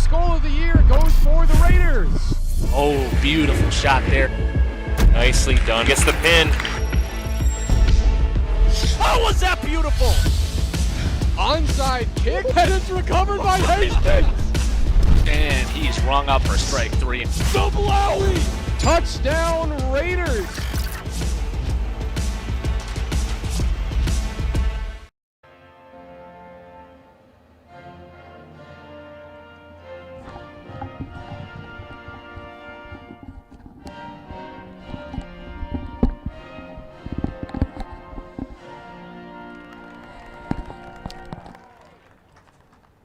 first goal of the year goes for the Raiders. Oh, beautiful shot there. Nicely done. Gets the pin. Oh, was that beautiful? Onside kick, and it's recovered by Hastings. And he's rung up for strike 3. Double alley. Touchdown Raiders.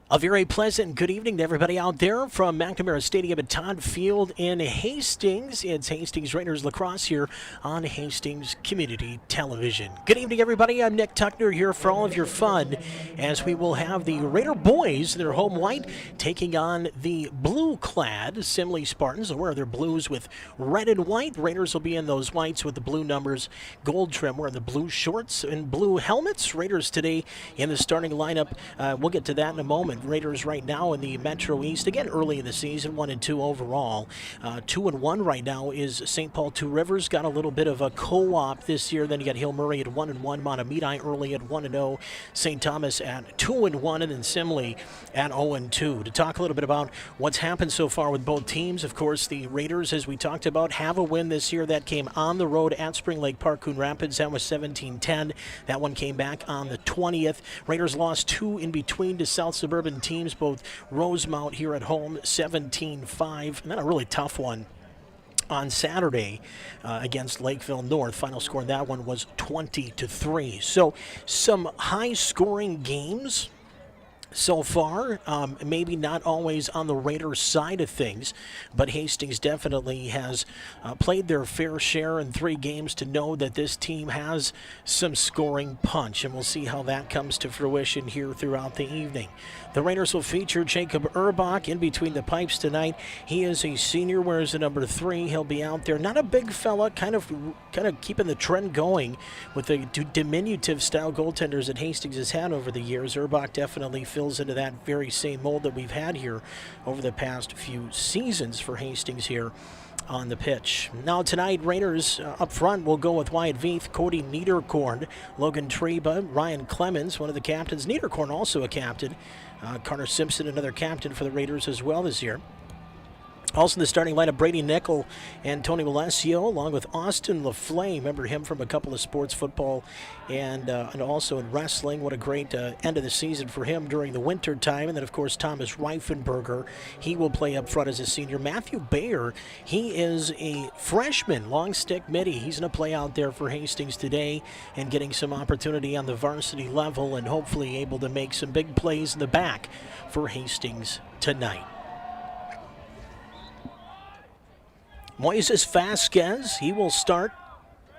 A very pleasant good evening to everybody out there from McNamara Stadium at Todd Field in Hastings. It's Hastings Raiders Lacrosse here on Hastings Community Television. Good evening, everybody. I'm Nick Tuckner here for all of your fun as we will have the Raider boys in their home white taking on the blue-clad Simley Spartans. They'll wear their blues with red and white. Raiders will be in those whites with the blue numbers, gold trim, wearing the blue shorts and blue helmets. Raiders today in the starting lineup. We'll get to that in a moment. Raiders right now in the Metro East, again early in the season, 1-2 overall. 2-1 right now is St. Paul Two Rivers. Got a little bit of a co-op this year. Then you got Hill Murray at 1-1, Montemedi early at 1-0, St. Thomas at 2-1, and then Simley at 0-2. To talk a little bit about what's happened so far with both teams, of course, the Raiders, as we talked about, have a win this year that came on the road at Spring Lake Park, Coon Rapids. That was 17-10. That one came back on the 20th. Raiders lost 2 in between to South Suburban teams, both Rosemount here at home, 17-5, and then a really tough one on Saturday against Lakeville North. Final score in that one was 20-3. So some high-scoring games so far, maybe not always on the Raiders side of things, but Hastings definitely has played their fair share in 3 games to know that this team has some scoring punch, and we'll see how that comes to fruition here throughout the evening. The Raiders will feature Jacob Urbach in between the pipes tonight. He is a senior, wears the number 3. He'll be out there. Not a big fella, kind of keeping the trend going with the diminutive style goaltenders that Hastings has had over the years. Urbach definitely fills into that very same mold that we've had here over the past few seasons for Hastings here on the pitch. Now tonight, Raiders up front will go with Wyatt Veith, Cody Niederkorn, Logan Treba, Ryan Clemens, one of the captains. Niederkorn also a captain. Carter Simpson, another captain for the Raiders as well this year. Also in the starting lineup, Brady Nickel and Tony Malesio, along with Austin LaFlame. Remember him from a couple of sports football and also in wrestling. What a great end of the season for him during the winter time. And then, of course, Thomas Reifenberger. He will play up front as a senior. Matthew Bayer, he is a freshman, long stick midi. He's going to play out there for Hastings today and getting some opportunity on the varsity level and hopefully able to make some big plays in the back for Hastings tonight. Moises Vasquez, he will start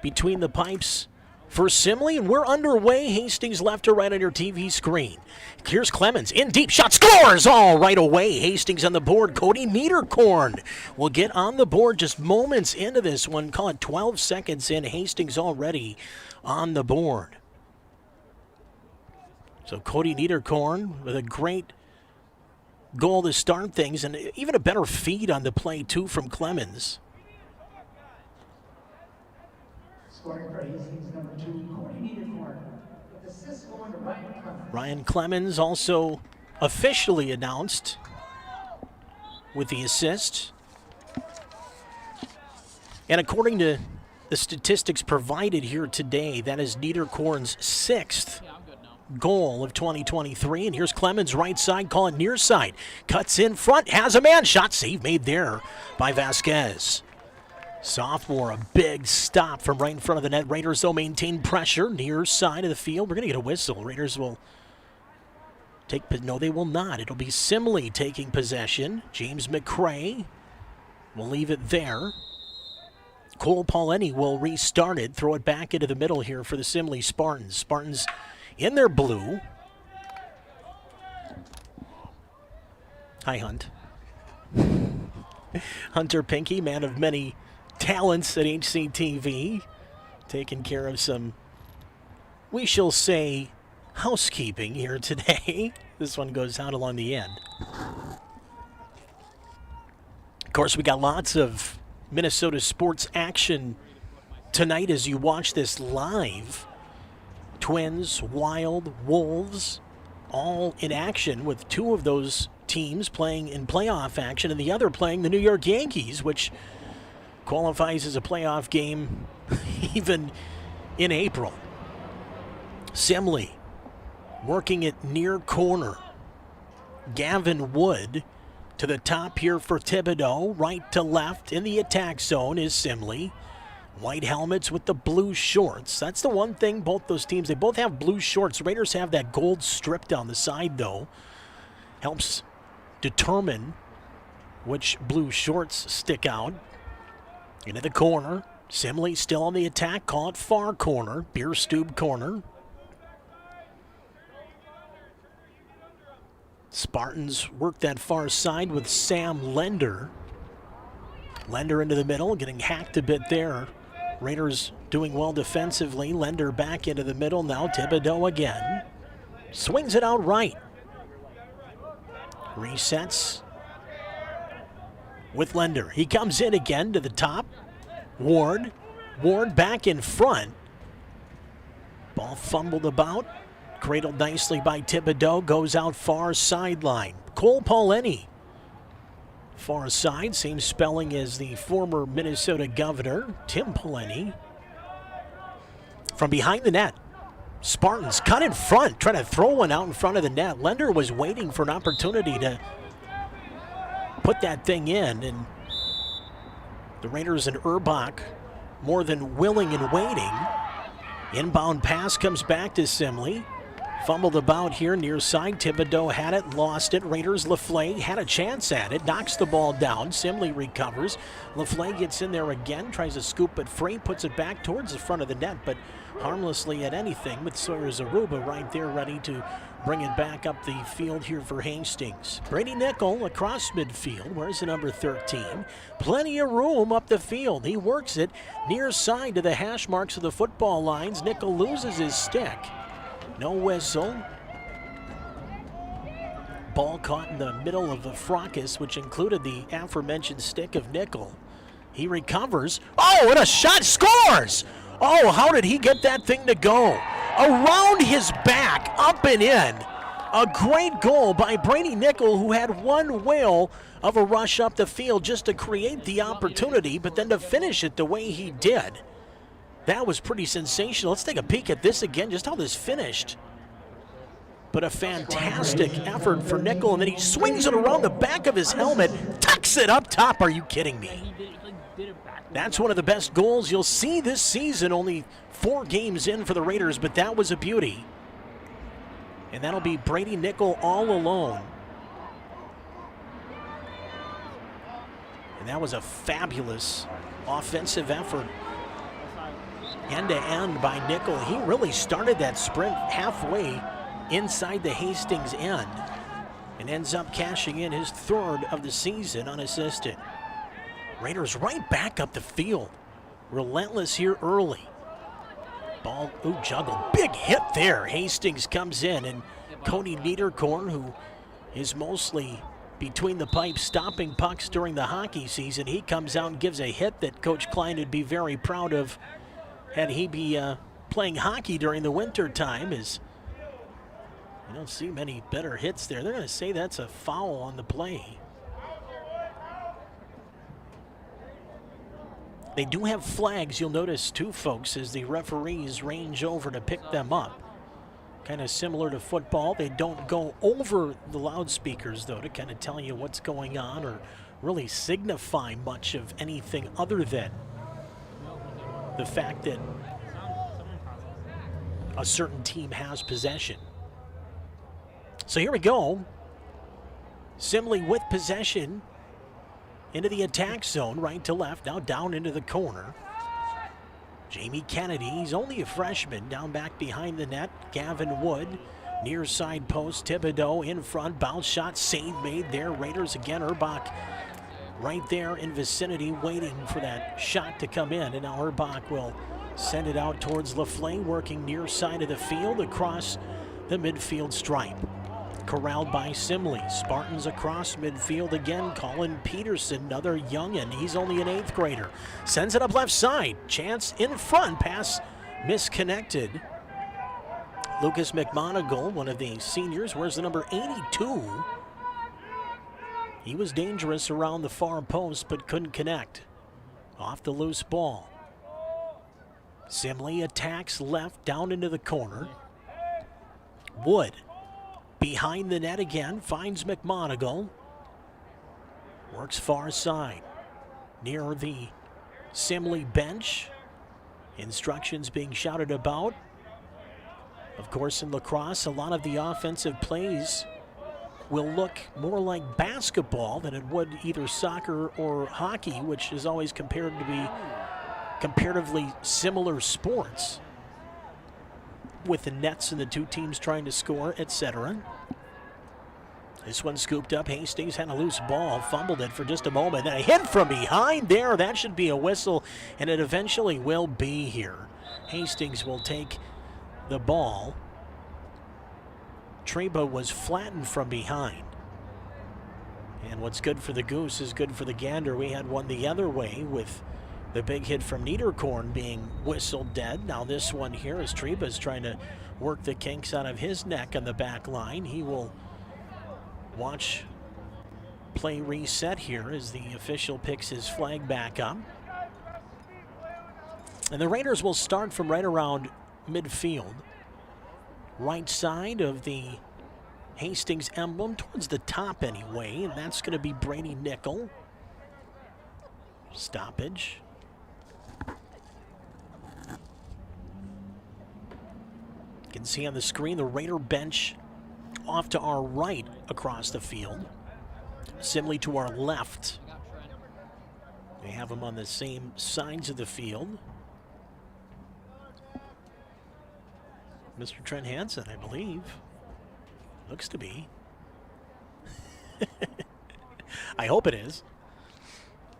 between the pipes for Simley, and we're underway. Hastings left to right on your TV screen. Here's Clemens, in deep, shot, scores all right away. Hastings on the board. Cody Niederkorn will get on the board just moments into this one. Call it 12 seconds in. Hastings already on the board. So Cody Niederkorn with a great goal to start things, and even a better feed on the play, too, from Clemens. Scoring for Hastings, number 2, Cody Niederkorn. With assist going to Ryan Clemens. Ryan Clemens also officially announced with the assist. And according to the statistics provided here today, that is Niederkorn's 6th goal of 2023. And here's Clemens, right side, call it near side. Cuts in front, has a man. Shot save made there by Vasquez. Sophomore, a big stop from right in front of the net. Raiders, though, maintain pressure near side of the field. We're going to get a whistle. Raiders will take, no, they will not. It'll be Simley taking possession. James McCrae will leave it there. Cole Paulini will restart it, throw it back into the middle here for the Simley Spartans. Spartans in their blue. Hi, Hunt. Hunter Pinky, man of many talents at HCTV, taking care of some, we shall say, housekeeping here today. This one goes out along the end. course, we got lots of Minnesota sports action tonight as you watch this live. Twins, Wild, Wolves, all in action with two of those teams playing in playoff action and the other playing the New York Yankees, which qualifies as a playoff game even in April. Simley working it near corner. Gavin Wood to the top here for Thibodeau. Right to left in the attack zone is Simley. White helmets with the blue shorts. That's the one thing, both those teams, they both have blue shorts. Raiders have that gold strip down the side, though. Helps determine which blue shorts stick out. Into the corner. Simley still on the attack. Call it far corner. Beer Stube corner. Spartans work that far side with Sam Lender. Lender into the middle, getting hacked a bit there. Raiders doing well defensively. Lender back into the middle. Now Thibodeau again. Swings it out right. Resets with Lender. He comes in again to the top. Ward. Ward back in front. Ball fumbled about. Cradled nicely by Thibodeau. Goes out far sideline. Cole Pauleni. Far side, same spelling as the former Minnesota governor, Tim Pauleni. From behind the net, Spartans cut in front, trying to throw one out in front of the net. Lender was waiting for an opportunity to put that thing in, and the Raiders and Urbach more than willing and waiting. Inbound pass comes back to Simley. Fumbled about here near side. Thibodeau had it, lost it. Raiders, LaFleur had a chance at it, knocks the ball down. Simley recovers. LaFleur gets in there again, tries to scoop it free, puts it back towards the front of the net, but harmlessly at anything with Sawyer Zaruba right there ready to bring it back up the field here for Hastings. Brady Nickel across midfield. Where's the number 13? Plenty of room up the field. He works it near side to the hash marks of the football lines. Nickel loses his stick. No whistle. Ball caught in the middle of the fracas, which included the aforementioned stick of Nickel. He recovers. Oh, and a shot, scores! Oh, how did he get that thing to go? Around his back, up and in. A great goal by Brady Nickel, who had one whale of a rush up the field just to create the opportunity, but then to finish it the way he did. That was pretty sensational. Let's take a peek at this again, just how this finished. But a fantastic effort for Nickel, and then he swings it around the back of his helmet, tucks it up top. Are you kidding me? That's one of the best goals you'll see this season, only 4 games in for the Raiders, but that was a beauty. And that'll be Brady Nickel all alone. And that was a fabulous offensive effort. End-to-end by Nickel. He really started that sprint halfway inside the Hastings end and ends up cashing in his 3rd of the season unassisted. Raiders right back up the field. Relentless here early. Ball, juggle. Big hit there. Hastings comes in, and Cody Niederkorn, who is mostly between the pipes stopping pucks during the hockey season, he comes out and gives a hit that Coach Klein would be very proud of had he be playing hockey during the winter time. Is you don't see many better hits there. They're going to say that's a foul on the play. They do have flags, you'll notice too, folks, as the referees range over to pick them up. Kind of similar to football. They don't go over the loudspeakers, though, to kind of tell you what's going on or really signify much of anything other than the fact that a certain team has possession. So here we go. Simley with possession into the attack zone, right to left, now down into the corner. Jamie Kennedy, he's only a freshman, down back behind the net. Gavin Wood, near side post. Thibodeau in front, bounce shot, save made there. Raiders again, Urbach right there in vicinity, waiting for that shot to come in. And now Urbach will send it out towards LaFleur, working near side of the field across the midfield stripe. corralled by Simley. Spartans across midfield again. Colin Peterson, another youngin'. He's only an 8th grader. Sends it up left side. Chance in front. Pass misconnected. Lucas McMonigal, one of the seniors, wears the number 82. He was dangerous around the far post but couldn't connect. Off the loose ball. Simley attacks left down into the corner. Wood behind the net again, finds McMonigal. Works far side. Near the Simley bench. Instructions being shouted about. Of course, in lacrosse, a lot of the offensive plays will look more like basketball than it would either soccer or hockey, which is always compared to be comparatively similar sports, with the nets and the two teams trying to score, etc. This one scooped up. Hastings had a loose ball, fumbled it for just a moment. Then a hit from behind there. That should be a whistle, and it eventually will be here. Hastings will take the ball. Treba was flattened from behind. And what's good for the goose is good for the gander. We had one the other way with the big hit from Niederkorn being whistled dead. Now this one here is Treba's trying to work the kinks out of his neck on the back line. He will watch play reset here as the official picks his flag back up. And the Raiders will start from right around midfield. Right side of the Hastings emblem, towards the top anyway, and that's going to be Brady Nickel. Stoppage. You can see on the screen the Raider bench off to our right across the field. Simley to our left. We have them on the same sides of the field. Mr. Trent Hansen, I believe. Looks to be. I hope it is.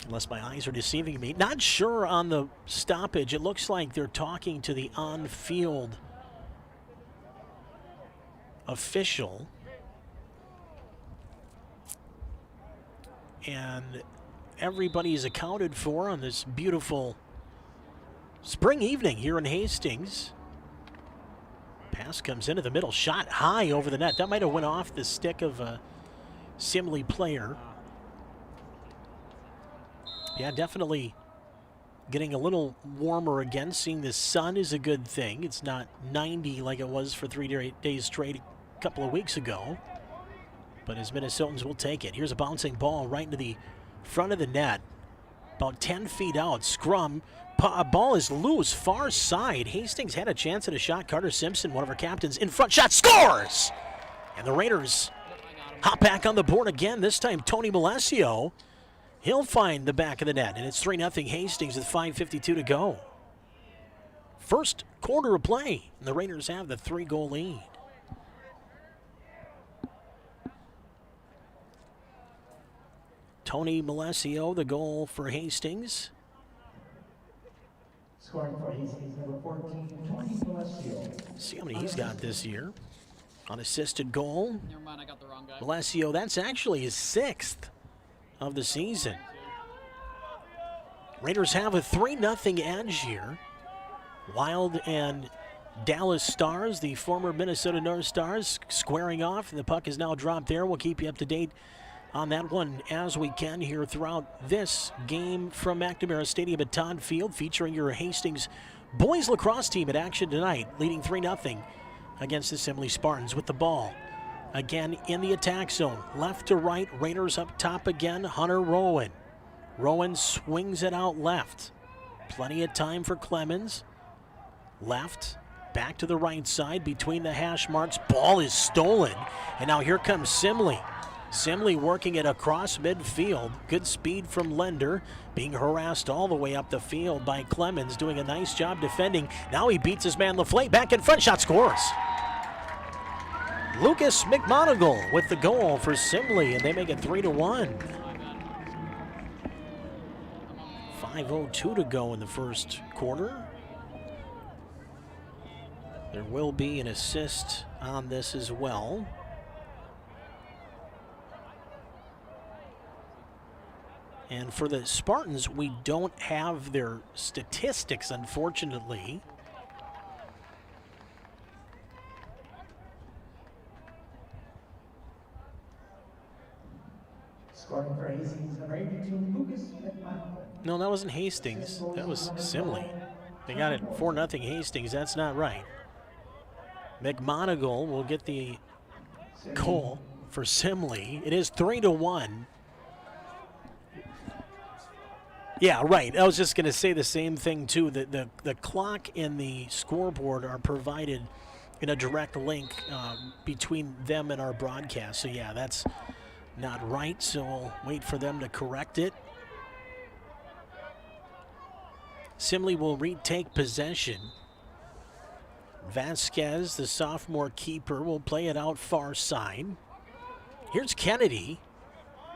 Unless my eyes are deceiving me. Not sure on the stoppage. It looks like they're talking to the on-field official. And everybody is accounted for on this beautiful spring evening here in Hastings. Pass comes into the middle, shot high over the net. That might have went off the stick of a Simley player. Yeah, definitely getting a little warmer again. Seeing the sun is a good thing. It's not 90 like it was for 3 days straight a couple of weeks ago. But as Minnesotans will take it. Here's a bouncing ball right into the front of the net. About 10 feet out. Scrum. Ball is loose, far side. Hastings had a chance at a shot. Carter Simpson, one of our captains, in front. Shot scores! And the Raiders hop back on the board again. This time, Tony Malesio. He'll find the back of the net. And it's 3-0 Hastings with 5:52 to go. First quarter of play. And the Raiders have the 3-goal lead. Tony Malesio, the goal for Hastings. Scoring for Hastings, number 14, Tony Malesio. See how many he's got this year. Unassisted goal. Never mind, I got the wrong guy. Malesio, that's actually his 6th of the season. Raiders have a 3-0 edge here. Wild and Dallas Stars, the former Minnesota North Stars, squaring off. The puck is now dropped there. We'll keep you up to date on that one as we can here throughout this game from McNamara Stadium at Todd Field, featuring your Hastings boys lacrosse team at action tonight, leading 3-0 against the Simley Spartans with the ball. Again in the attack zone, left to right, Raiders up top again, Hunter Rowan. Rowan swings it out left. Plenty of time for Clemens. Left, back to the right side between the hash marks. Ball is stolen, and now here comes Simley. Simley working it across midfield. Good speed from Lender, being harassed all the way up the field by Clemens, doing a nice job defending. Now he beats his man LaFleur, back in front, shot scores. Lucas McMonigal with the goal for Simley, and they make it 3-1. 5:02 to go in the first quarter. There will be an assist on this as well. And for the Spartans, we don't have their statistics, unfortunately. Scoring for Hastings, number 82, Lucas McMahon. No, that wasn't Hastings. That was Simley. They got it 4-0 Hastings. That's not right. McMonigal will get the goal for Simley. It is 3-1. Yeah, right. I was just going to say the same thing, too. The clock and the scoreboard are provided in a direct link between them and our broadcast. So, yeah, that's not right. So we'll wait for them to correct it. Simley will retake possession. Vasquez, the sophomore keeper, will play it out far side. Here's Kennedy.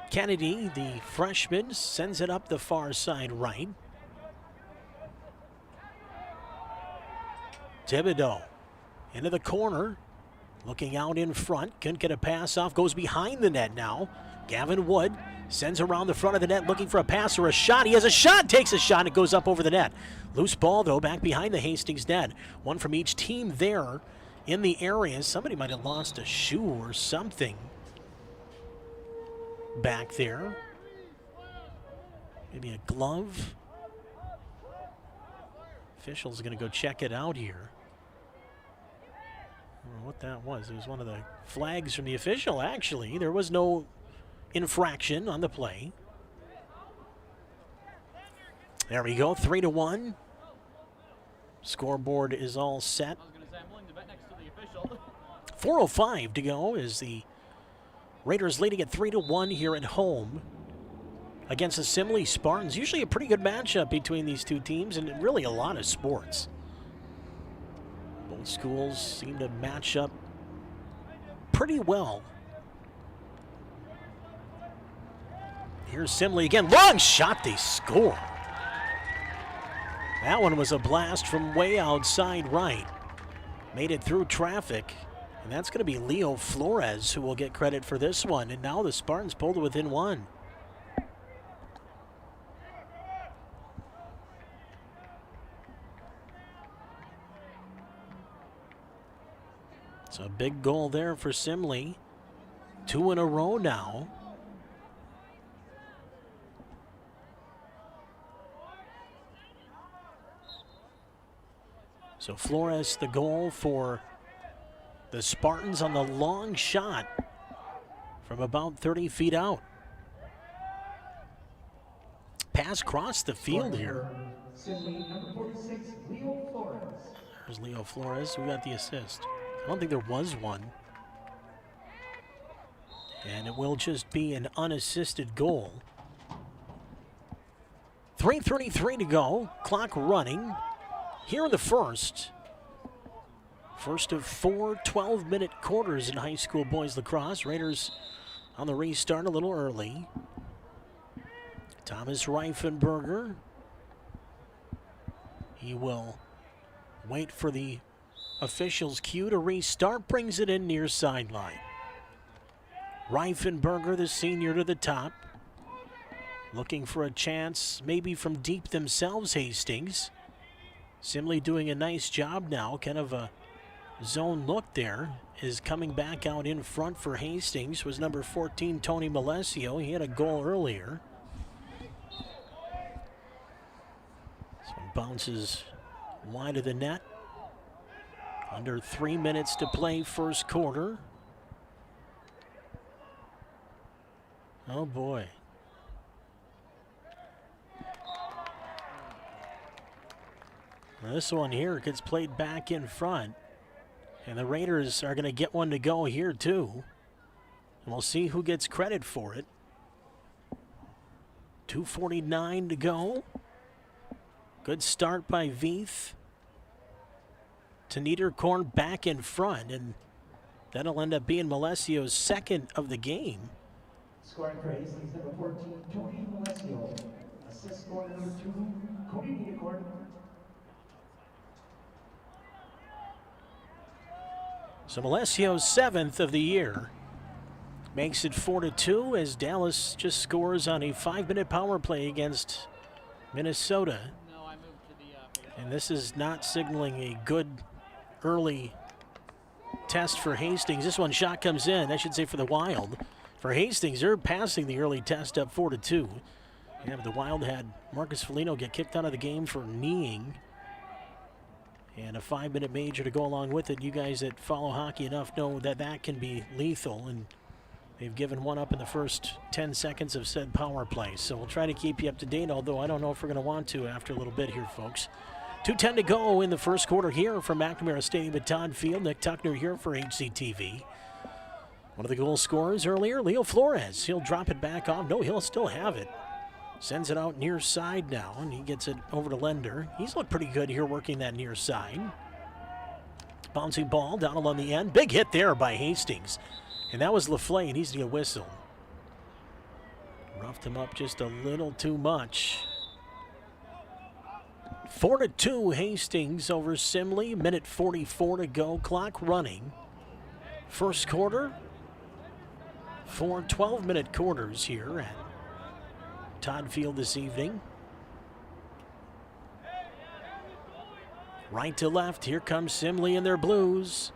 Kennedy, the freshman, sends it up the far side right. Thibodeau into the corner, looking out in front. Couldn't get a pass off, goes behind the net now. Gavin Wood sends around the front of the net looking for a pass or a shot. He has a shot, takes a shot, and it goes up over the net. Loose ball, though, back behind the Hastings net. One from each team there in the area. Somebody might have lost a shoe or something back there. Maybe a glove. Official's going to go check it out here. I don't know what that was. It was one of the flags from the official, actually. There was no infraction on the play. There we go, 3-1. Scoreboard is all set. 4:05 to go as the Raiders leading at 3-1 here at home against the Simley Spartans. Usually a pretty good matchup between these two teams and really a lot of sports. Both schools seem to match up pretty well. Here's Simley again. Long shot, they score. That one was a blast from way outside right. Made it through traffic. And that's going to be Leo Flores who will get credit for this one. And now the Spartans pulled it within one. So a big goal there for Simley. 2 in a row now. So Flores, the goal for the Spartans on the long shot from about 30 feet out. Pass across the field here. Simley, number 46, Leo Flores. There's Leo Flores. Who got the assist? I don't think there was one. And it will just be an unassisted goal. 3:33 to go. Clock running. Here in the first of 4 12-minute quarters in high school boys lacrosse. Raiders on the restart a little early. Thomas Reifenberger. He will wait for the official's cue to restart. Brings it in near sideline. Reifenberger, the senior, to the top. Looking for a chance, maybe from deep themselves, Hastings. Simley doing a nice job now, kind of a zone look there, is coming back out in front for Hastings. Was number 14, Tony Malesio. He had a goal earlier. This one bounces wide of the net. Under 3 minutes to play first quarter. Oh boy. This one here gets played back in front. And the Raiders are going to get one to go here too. And we'll see who gets credit for it. 2:49 to go. Good start by Veith. To Niederkorn back in front. And that'll end up being Malesio's second of the game. Scoring for Hastings, number 14, Tony Malesio. Assist scorer number 2, Cody Niederkorn. So Malesio's 7th of the year. makes it 4-2 as Dallas just scores on a 5-minute power play against Minnesota. And this is not signaling a good early test for Hastings. This one shot comes in, I should say for the Wild. For Hastings, they're passing the early test up 4-2. Yeah, but the Wild had Marcus Foligno get kicked out of the game for kneeing. And a 5-minute major to go along with it. You guys that follow hockey enough know that that can be lethal. And they've given one up in the first 10 seconds of said power play. So we'll try to keep you up to date, although I don't know if we're going to want to after a little bit here, folks. 2:10 to go in the first quarter here from McNamara Stadium at Todd Field. Nick Tuckner here for HCTV. One of the goal scorers earlier, Leo Flores. He'll drop it back off. No, he'll still have it. Sends it out near side now, and he gets it over to Lender. He's looked pretty good here working that near side. Bouncing ball down along the end. Big hit there by Hastings. And that was LaFleur. He needs to get a whistle. Roughed him up just a little too much. 4-2 Hastings over Simley. Minute 44 to go. Clock running. First quarter. 4 12-minute quarters here at Todd Field this evening. Right to left. Here comes Simley in their blues.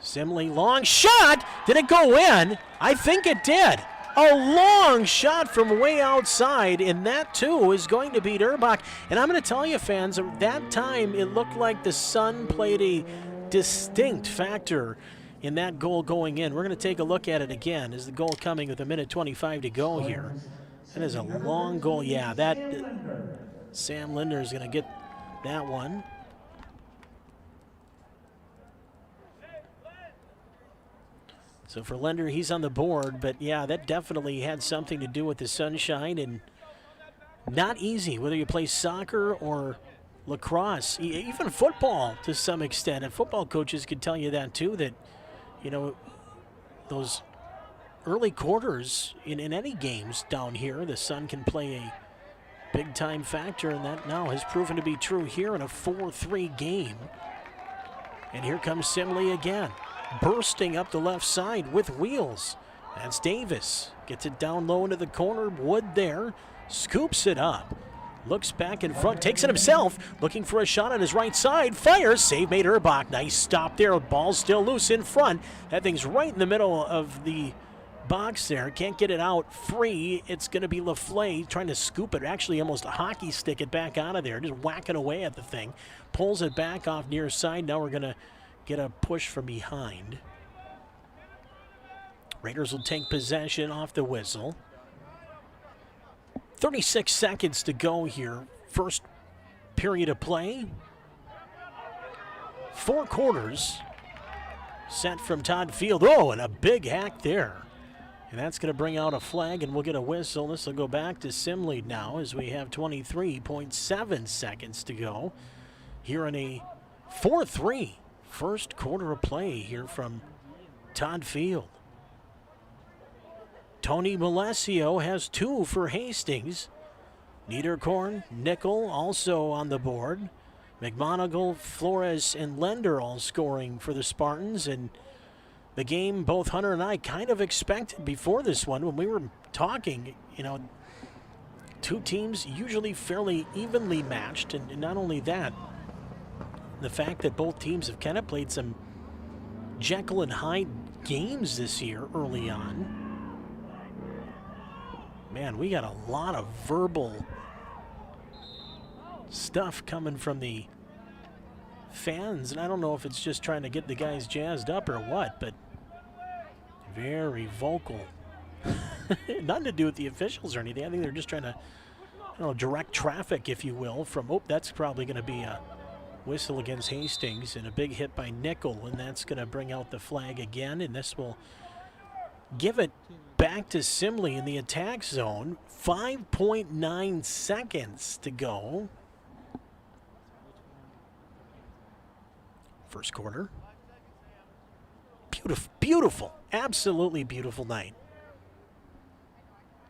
Simley, long shot. Did it go in? I think it did. A long shot from way outside, and that too is going to beat Urbach. And I'm going to tell you, fans, at that time it looked like the sun played a distinct factor in that goal going in. We're going to take a look at it again. Is the goal coming with a minute 25 to go here? That is a long goal. Yeah, that Sam Linder is going to get that one. So for Lender, he's on the board, but yeah, that definitely had something to do with the sunshine, and not easy, whether you play soccer or lacrosse, even football to some extent. And football coaches could tell you that too, that, you know, those early quarters in any games down here, the sun can play a big-time factor, and that now has proven to be true here in a 4-3 game. And here comes Simley again. Bursting up the left side with wheels. That's Davis. Gets it down low into the corner. Wood there. Scoops it up. Looks back in front. Takes it himself. Looking for a shot on his right side. Fires. Save made Urbach. Nice stop there. Ball's still loose in front. That thing's right in the middle of the box there. Can't get it out free. It's going to be LaFleur trying to scoop it. Actually, almost a hockey stick it back out of there. Just whacking away at the thing. Pulls it back off near side. Now we're going to get a push from behind. Raiders will take possession off the whistle. 36 seconds to go here. First period of play. 4 quarters. Set from Todd Field. Oh, and a big hack there. And that's going to bring out a flag, and we'll get a whistle. This will go back to Simley now as we have 23.7 seconds to go here in a 4-3. First quarter of play here from Todd Field. Tony Malesio has 2 for Hastings. Niederkorn, Nickel also on the board. McMonigal, Flores, and Lender all scoring for the Spartans. And the game both Hunter and I kind of expected before this one when we were talking, you know, 2 teams usually fairly evenly matched. And not only that, the fact that both teams have kind of played some Jekyll and Hyde games this year early on. Man, we got a lot of verbal stuff coming from the fans, and I don't know if it's just trying to get the guys jazzed up or what, but very vocal. Nothing to do with the officials or anything. I think they're just trying to, I don't know, direct traffic, if you will, from, oh, that's probably going to be a whistle against Hastings, and a big hit by Nickel, and that's going to bring out the flag again, and this will give it back to Simley in the attack zone. 5.9 seconds to go. First quarter. Beautiful, beautiful, absolutely beautiful night.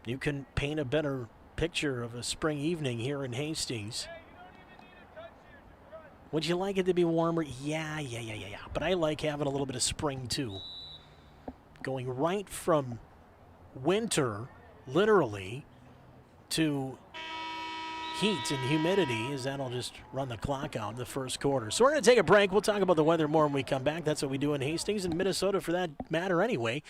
You can paint a better picture of a spring evening here in Hastings. Would you like it to be warmer? Yeah. But I like having a little bit of spring too. going right from winter, literally, to heat and humidity, as that'll just run the clock out in the first quarter. So we're going to take a break. We'll talk about the weather more when we come back. That's what we do in Hastings and Minnesota for that matter anyway.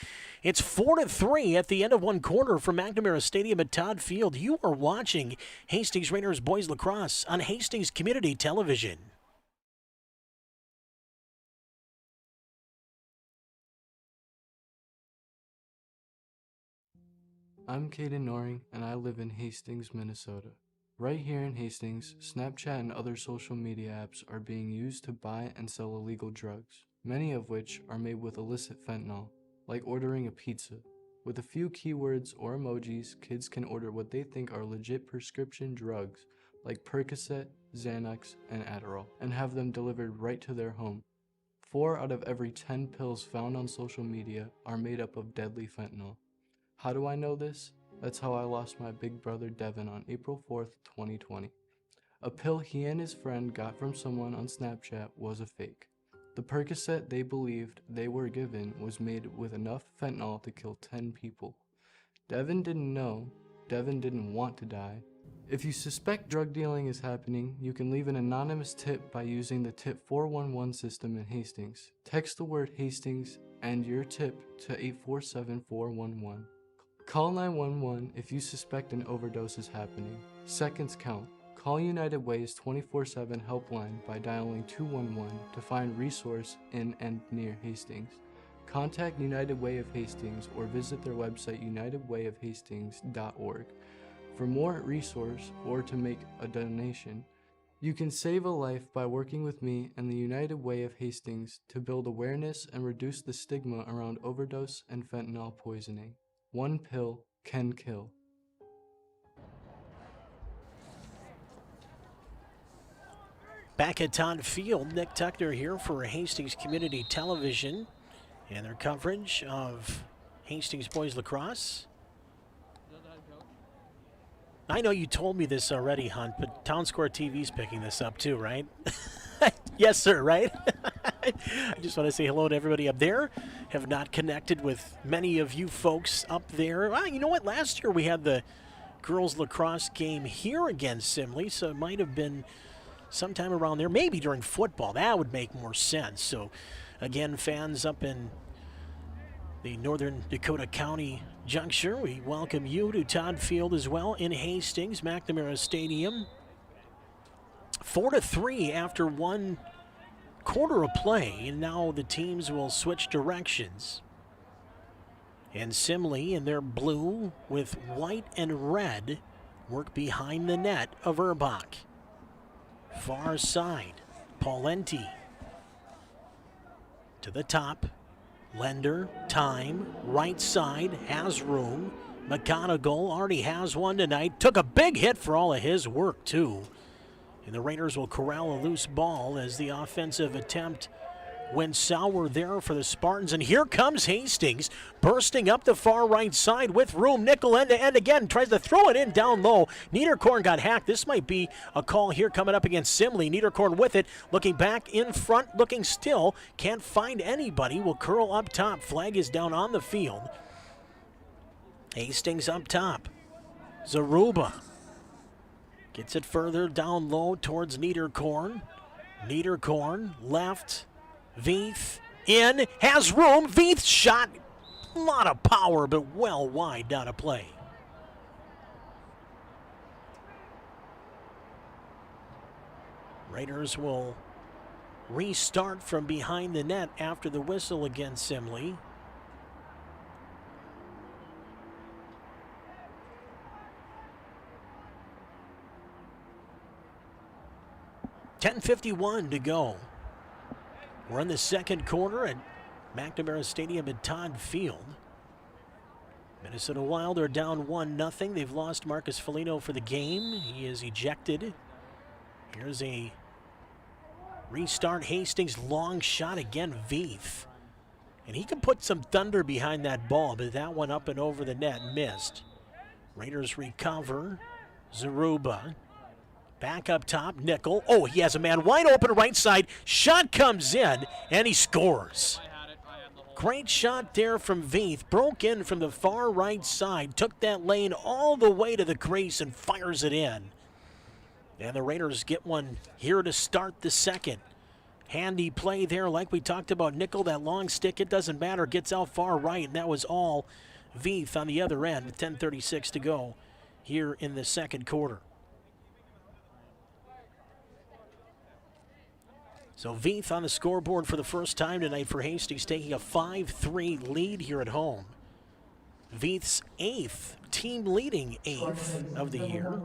It's 4-3 at the end of one quarter from McNamara Stadium at Todd Field. You are watching Hastings Raiders Boys Lacrosse on Hastings Community Television. I'm Caden Noring, and I live in Hastings, Minnesota. Right here in Hastings, Snapchat and other social media apps are being used to buy and sell illegal drugs, many of which are made with illicit fentanyl, like ordering a pizza. With a few keywords or emojis, kids can order what they think are legit prescription drugs, like Percocet, Xanax, and Adderall, and have them delivered right to their home. 4 out of every 10 pills found on social media are made up of deadly fentanyl. How do I know this? That's how I lost my big brother Devin on April 4th, 2020. A pill he and his friend got from someone on Snapchat was a fake. The Percocet they believed they were given was made with enough fentanyl to kill 10 people. Devin didn't know. Devin didn't want to die. If you suspect drug dealing is happening, you can leave an anonymous tip by using the Tip 411 system in Hastings. Text the word Hastings and your tip to 847-411. Call 911 if you suspect an overdose is happening. Seconds count. Call United Way's 24/7 helpline by dialing 211 to find resource in and near Hastings. Contact United Way of Hastings or visit their website unitedwayofhastings.org for more resource or to make a donation. You can save a life by working with me and the United Way of Hastings to build awareness and reduce the stigma around overdose and fentanyl poisoning. One pill can kill. Back at Todd Field, Nick Tuckner here for Hastings Community Television and their coverage of Hastings Boys Lacrosse. I know you told me this already, Hunt, but Town Square TV's picking this up too, right? Yes, sir, right? I just want to say hello to everybody up there. Have not connected with many of you folks up there. Well, you know what? Last year we had the girls lacrosse game here against Simley, so it might have been sometime around there, maybe during football. That would make more sense. So, again, fans up in the Northern Dakota County juncture, we welcome you to Todd Field as well in Hastings, McNamara Stadium. 4-3 after one quarter of play, and now the teams will switch directions. And Simley in their blue with white and red work behind the net of Urbach. Far side, Paulenti to the top. Lender, time, right side, has room. McGonigal already has one tonight. Took a big hit for all of his work, too. And the Raiders will corral a loose ball as the offensive attempt went sour there for the Spartans. And here comes Hastings, bursting up the far right side with room. Nickel end to end again, tries to throw it in down low. Niederkorn got hacked. This might be a call here coming up against Simley. Niederkorn with it, looking back in front, looking still. Can't find anybody, will curl up top. Flag is down on the field. Hastings up top. Zaruba gets it further down low towards Niederkorn. Niederkorn left. Veith in, has room. Veith shot, a lot of power, but well wide down a play. Raiders will restart from behind the net after the whistle against Simley. .51 to go. We're in the second quarter at McNamara Stadium at Todd Field. Minnesota Wild are down 1-0. They've lost Marcus Foligno for the game. He is ejected. Here's a restart. Hastings long shot again, Veith. And he can put some thunder behind that ball, but that one up and over the net missed. Raiders recover. Zaruba. Back up top, Nickel. Oh, he has a man wide open right side. Shot comes in, and he scores. I had it the whole Great shot there from Veith. Broke in from the far right side. Took that lane all the way to the crease and fires it in. And the Raiders get one here to start the second. Handy play there like we talked about. Nickel, that long stick, it doesn't matter. Gets out far right, and that was all Veith on the other end with 10:36 to go here in the second quarter. So Veith on the scoreboard for the first time tonight for Hastings, taking a 5-3 lead here at home. Veith's 8th, team leading 8th of the year.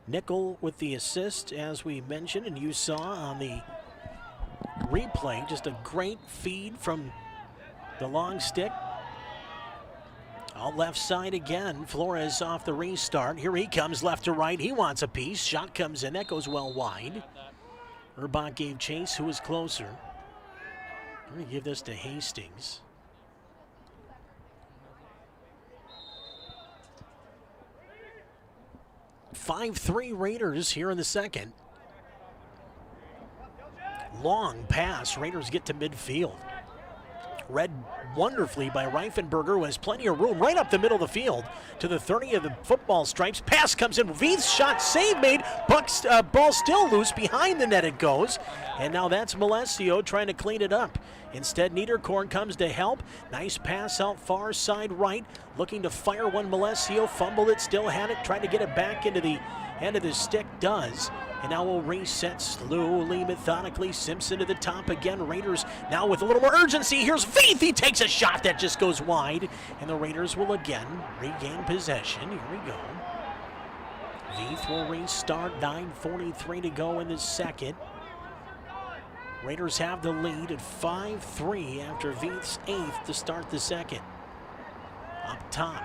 Nickel with the assist, as we mentioned, and you saw on the replay, just a great feed from the long stick. All left side again. Flores off the restart. Here he comes left to right. He wants a piece. Shot comes in. That goes well wide. Urbach gave chase. Who was closer? We're going to give this to Hastings. "5-3 Raiders here in the second. Long pass. Raiders get to midfield. Read wonderfully by Reifenberger, who has plenty of room right up the middle of the field to the 30 of the football stripes. Pass comes in. Veith's shot, save made. Buck's ball still loose. Behind the net it goes. And now that's Malesio trying to clean it up. Instead, Niederkorn comes to help. Nice pass out far side right. Looking to fire one. Malesio fumbled it, still had it. Tried to get it back into the end of the stick. Does. And now we'll reset slowly, methodically. Simpson to the top again. Raiders now with a little more urgency. Here's Veith. He takes a shot that just goes wide. And the Raiders will again regain possession. Here we go. Veith will restart. 9:43 to go in the second. Raiders have the lead at 5-3 after Veith's 8th to start the second. Up top,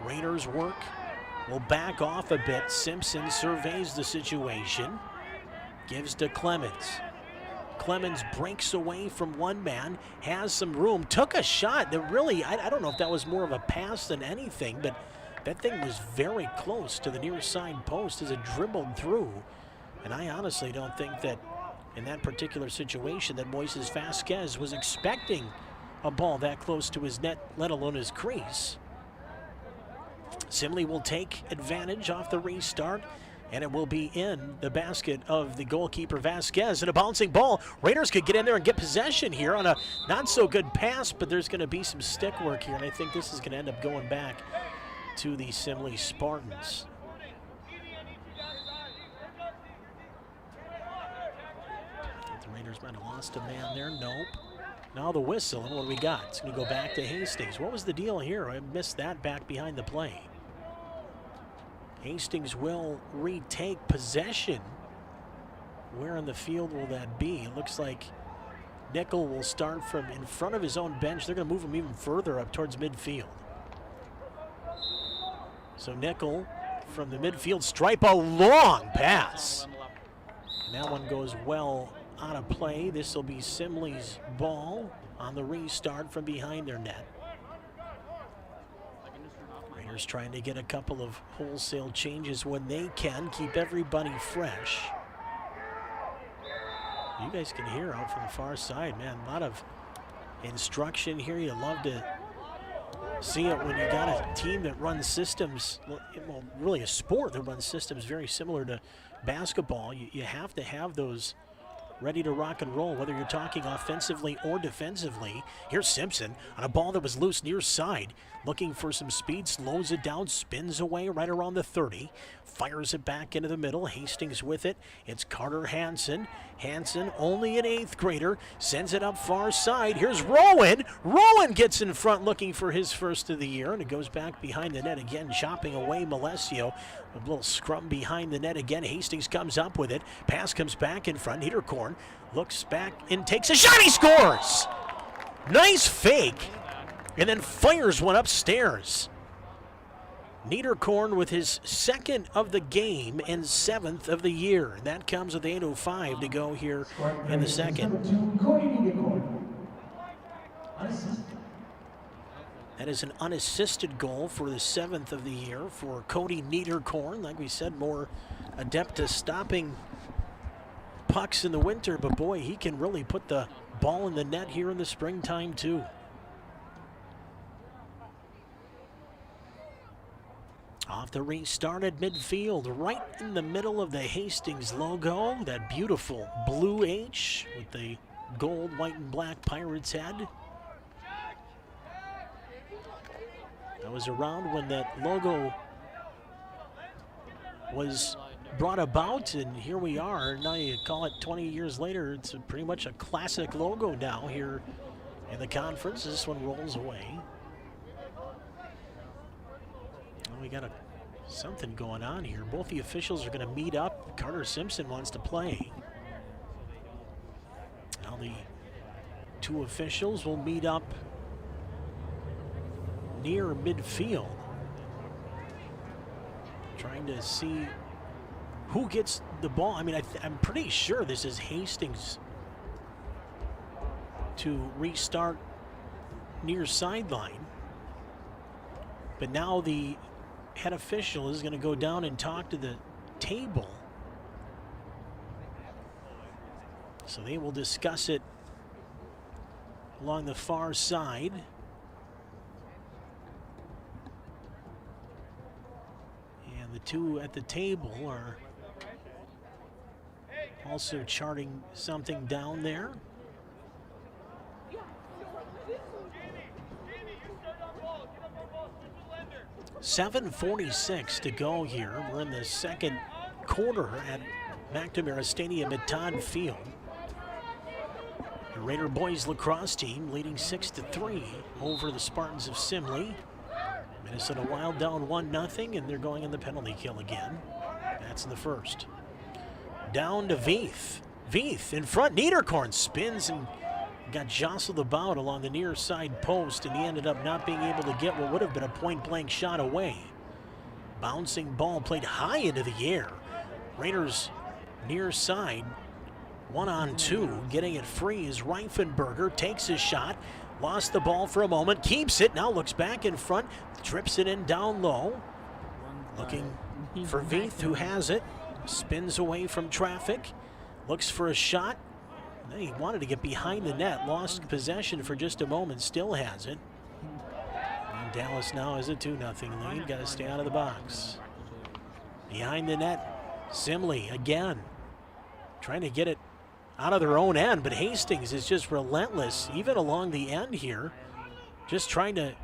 Raiders work. Will back off a bit. Simpson surveys the situation. Gives to Clemens. Clemens breaks away from one man. Has some room. Took a shot that really, I don't know if that was more of a pass than anything, but that thing was very close to the near side post as it dribbled through. And I honestly don't think that in that particular situation that Moises Vasquez was expecting a ball that close to his net, let alone his crease. Simley will take advantage off the restart, and it will be in the basket of the goalkeeper Vasquez. And a bouncing ball. Raiders could get in there and get possession here on a not so good pass, but there's going to be some stick work here, and I think this is going to end up going back to the Simley Spartans. The Raiders might have lost a man there. Nope. Now the whistle, and what do we got? It's going to go back to Hastings. What was the deal here? I missed that back behind the play. Hastings will retake possession. Where on the field will that be? It looks like Nickel will start from in front of his own bench. They're going to move him even further up towards midfield. So Nickel from the midfield stripe, a long pass. And that one goes well out of play. This will be Simley's ball on the restart from behind their net. Raiders trying to get a couple of wholesale changes when they can, keep everybody fresh. You guys can hear out from the far side, man. A lot of instruction here. You love to see it when you got a team that runs systems, well, really a sport that runs systems very similar to basketball. You have to have those ready to rock and roll, whether you're talking offensively or defensively. Here's Simpson on a ball that was loose near side, looking for some speed, slows it down, spins away right around the 30, fires it back into the middle. Hastings with it. It's Carter Hansen. Hansen, only an 8th grader, sends it up far side. Here's Rowan. Rowan gets in front looking for his first of the year, and it goes back behind the net again, chopping away Malesio. A little scrum behind the net again. Hastings comes up with it. Pass comes back in front. Niederkorn looks back and takes a shot. He scores! Nice fake. And then fires one upstairs. Niederkorn with his 2nd of the game and 7th of the year. And that comes with 8:05 to go here in the second. That is an unassisted goal for the 7th of the year for Cody Niederkorn. Like we said, more adept to stopping pucks in the winter, but boy, he can really put the ball in the net here in the springtime too. Off the restart at midfield, right in the middle of the Hastings logo, that beautiful blue H with the gold, white, and black Pirates head. I was around when that logo was brought about, and here we are. Now you call it 20 years later, it's pretty much a classic logo now here in the conference. This one rolls away. Well, we got something going on here. Both the officials are going to meet up. Carter Simpson wants to play. Now the two officials will meet up near midfield, trying to see who gets the ball. I mean, I'm pretty sure this is Hastings to restart near sideline. But now the head official is going to go down and talk to the table. So they will discuss it along the far side. And the two at the table are also charting something down there. .7:46 to go here. We're in the second quarter at McNamara Stadium at Todd Field. The Raider boys lacrosse team leading 6-3 over the Spartans of Simley. Minnesota Wild down 1-0, and they're going in the penalty kill again. That's in the first. Down to Veith. Veith in front. Niederkorn spins and got jostled about along the near side post, and he ended up not being able to get what would have been a point-blank shot away. Bouncing ball played high into the air. Raiders near side, 1-on-2. Getting it free is Reifenberger. Takes his shot. Lost the ball for a moment. Keeps it. Now looks back in front. Trips it in down low. Looking for Veith, who has it. Spins away from traffic. Looks for a shot. He wanted to get behind the net. Lost possession for just a moment. Still has it. And Dallas now has a 2-0 lead. Got to stay out of the box. Behind the net, Simley again. Trying to get it out of their own end, but Hastings is just relentless, even along the end here. Just trying to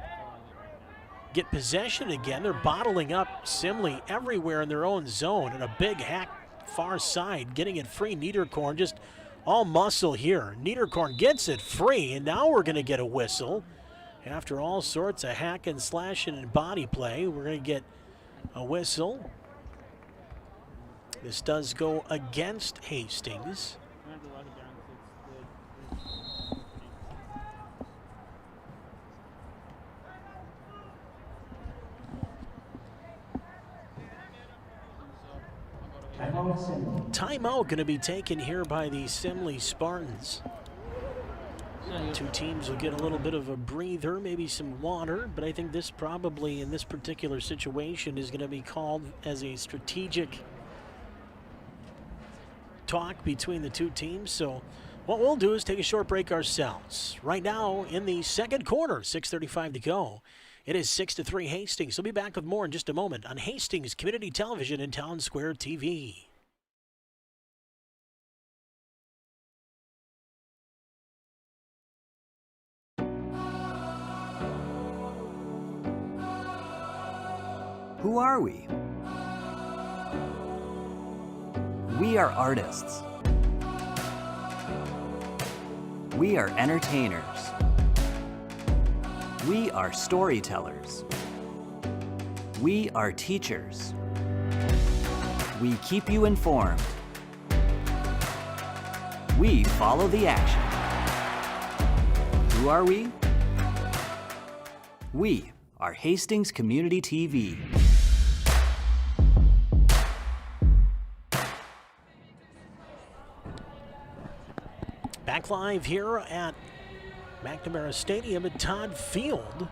get possession again. They're bottling up Simley everywhere in their own zone, and a big hack far side, getting it free. Niederkorn just all muscle here. Niederkorn gets it free, and now we're going to get a whistle. After all sorts of hack and slashing and body play, we're going to get a whistle. This does go against Hastings. Timeout going to be taken here by the Simley Spartans. Two teams will get a little bit of a breather, maybe some water, but I think this probably in this particular situation is going to be called as a strategic talk between the two teams. So what we'll do is take a short break ourselves. Right now in the second quarter, 6:35 to go. It is 6-3 Hastings. We'll be back with more in just a moment on Hastings Community Television and Town Square TV. Who are we? We are artists. We are entertainers. We are storytellers. We are teachers. We keep you informed. We follow the action. Who are we? We are Hastings Community TV. Back live here at McNamara Stadium at Todd Field.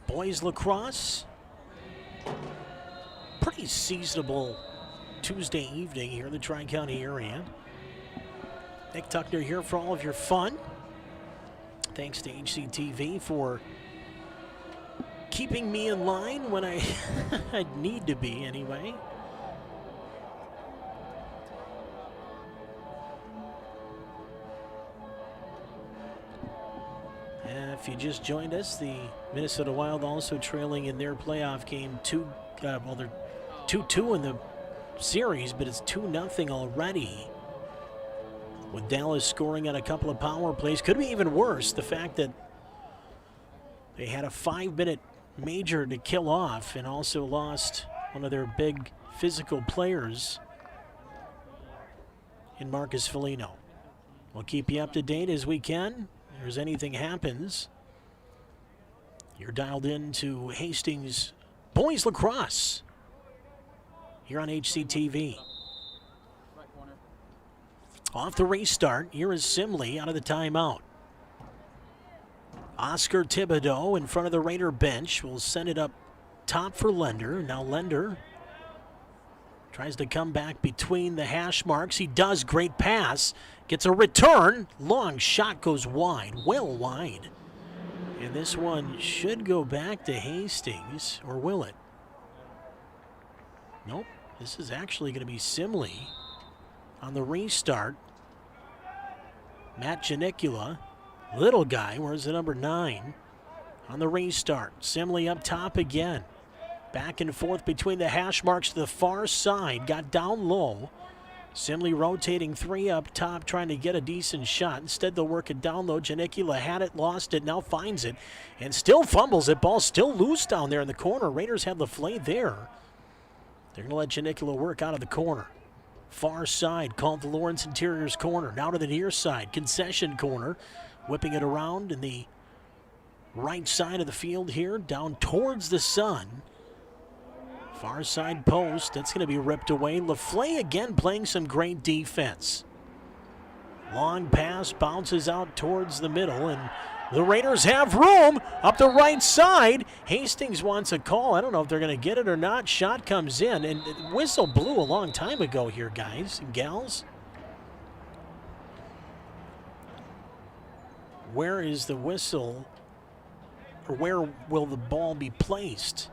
Boys lacrosse. Pretty seasonable Tuesday evening here in the Tri-County area. Nick Tuckner here for all of your fun. Thanks to HCTV for keeping me in line when I I need to be anyway. If you just joined us, the Minnesota Wild also trailing in their playoff game they're 2-2 in the series, but it's 2-0 already. With Dallas scoring on a couple of power plays. Could be even worse, the fact that they had a 5-minute major to kill off and also lost one of their big physical players in Marcus Foligno. We'll keep you up to date as we can. If there's anything happens, you're dialed in to Hastings Boys Lacrosse here on HCTV. Off the restart, here is Simley out of the timeout. Oscar Thibodeau in front of the Raider bench will send it up top for Lender. Now Lender tries to come back between the hash marks. He does. Great pass. Gets a return. Long shot goes wide. Well wide. And this one should go back to Hastings. Or will it? Nope. This is actually going to be Simley on the restart. Matt Janicula. Little guy. Where's the number 9? On the restart. Simley up top again. Back and forth between the hash marks to the far side. Got down low. Simley rotating 3 up top, trying to get a decent shot. Instead, they'll work it down low. Janicula had it, lost it, now finds it, and still fumbles it. Ball still loose down there in the corner. Raiders have the play there. They're going to let Janicula work out of the corner. Far side, called the Lawrence Interiors corner. Now to the near side, concession corner. Whipping it around in the right side of the field here, down towards the sun. Far side post, that's going to be ripped away. LaFleur again playing some great defense. Long pass bounces out towards the middle, and the Raiders have room up the right side. Hastings wants a call. I don't know if they're going to get it or not. Shot comes in, and whistle blew a long time ago here, guys and gals. Where is the whistle, or where will the ball be placed?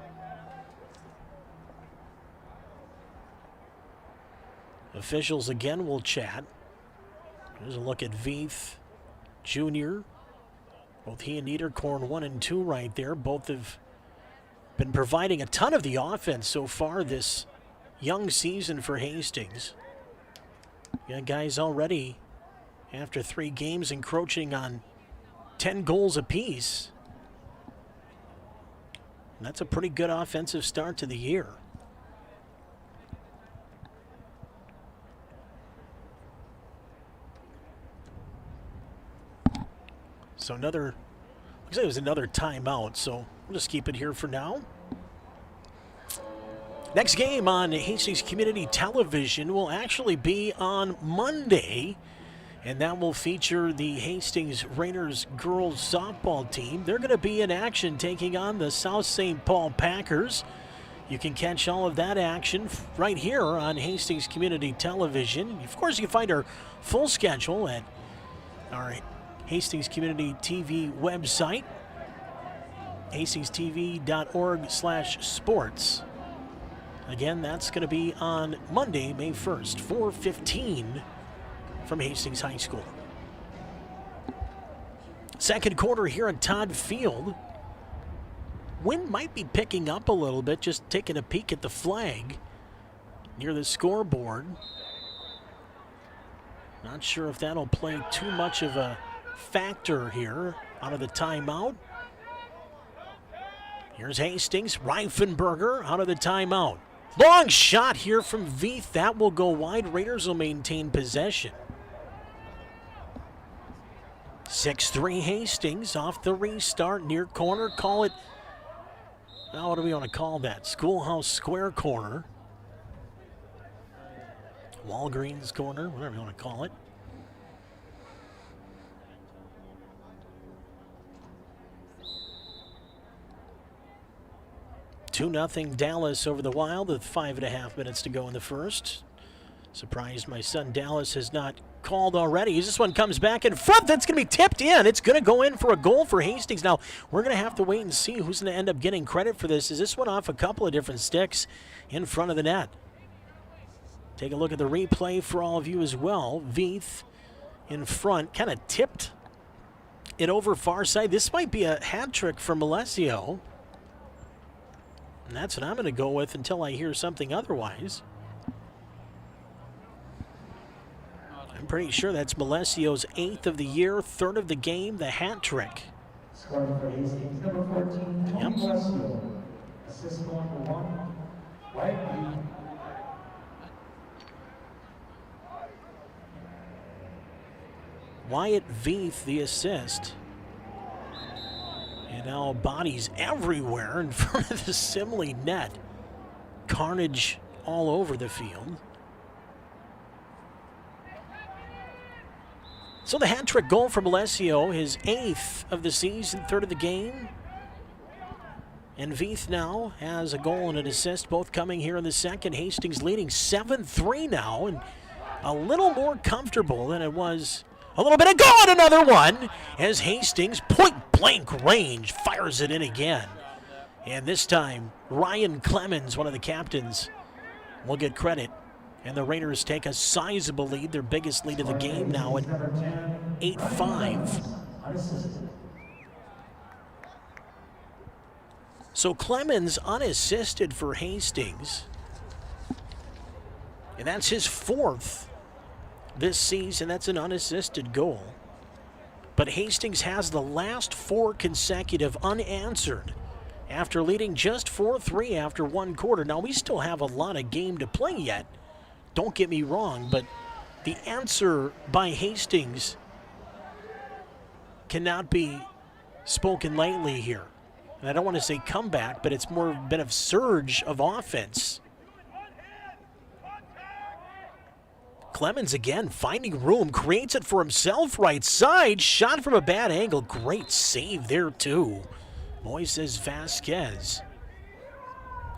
Officials again will chat. There's a look at Veith Jr. Both he and Niederkorn 1 and 2 right there. Both have been providing a ton of the offense so far this young season for Hastings. Yeah, guys already after 3 games encroaching on 10 goals apiece. And that's a pretty good offensive start to the year. So looks like it was another timeout, so we'll just keep it here for now. Next game on Hastings Community Television will actually be on Monday, and that will feature the Hastings Raiders girls softball team. They're going to be in action taking on the South St. Paul Packers. You can catch all of that action right here on Hastings Community Television. Of course, you can find our full schedule at our Hastings Community TV website, hastingstv.org/sports. Again, that's going to be on Monday, May 1st, 4:15 from Hastings High School. Second quarter here at Todd Field. Wind might be picking up a little bit, just taking a peek at the flag near the scoreboard. Not sure if that'll play too much of a factor here out of the timeout. Here's Hastings. Reifenberger out of the timeout. Long shot here from Veith. That will go wide. Raiders will maintain possession. 6-3 Hastings off the restart. Near corner. Call it, what do we want to call that? Schoolhouse Square corner. Walgreens corner, whatever you want to call it. Two 2-0 Dallas over the Wild with 5.5 minutes to go in the first. Surprised my son Dallas has not called already. As this one comes back in front, that's going to be tipped in. It's going to go in for a goal for Hastings. Now, we're going to have to wait and see who's going to end up getting credit for this. Is this one off a couple of different sticks in front of the net? Take a look at the replay for all of you as well. Veith in front, kind of tipped it over far side. This might be a hat trick for Malesio. And that's what I'm going to go with until I hear something otherwise. I'm pretty sure that's Malesio's 8th of the year, 3rd of the game, the hat trick. Scoring for Hastings, number 14, Tony Malesio. Assist score number 1, White. Wyatt Veith, the assist. And now bodies everywhere in front of the Simley net. Carnage all over the field. So the hat trick goal for Malesio, his 8th of the season, 3rd of the game. And Veith now has a goal and an assist, both coming here in the second. Hastings leading 7-3 now, and a little more comfortable than it was a little bit ago. And another one as Hastings, point-blank range, fires it in again. And this time, Ryan Clemens, one of the captains, will get credit. And the Raiders take a sizable lead, their biggest lead of the game now at 8-5. So Clemens unassisted for Hastings. And that's his 4th this season. That's an unassisted goal. But Hastings has the last 4 consecutive unanswered after leading just 4-3 after 1 quarter. Now, we still have a lot of game to play yet. Don't get me wrong, but the answer by Hastings cannot be spoken lightly here. And I don't want to say comeback, but it's more been a surge of offense. Clemens again finding room, creates it for himself, right side, shot from a bad angle. Great save there too. Moises Vasquez.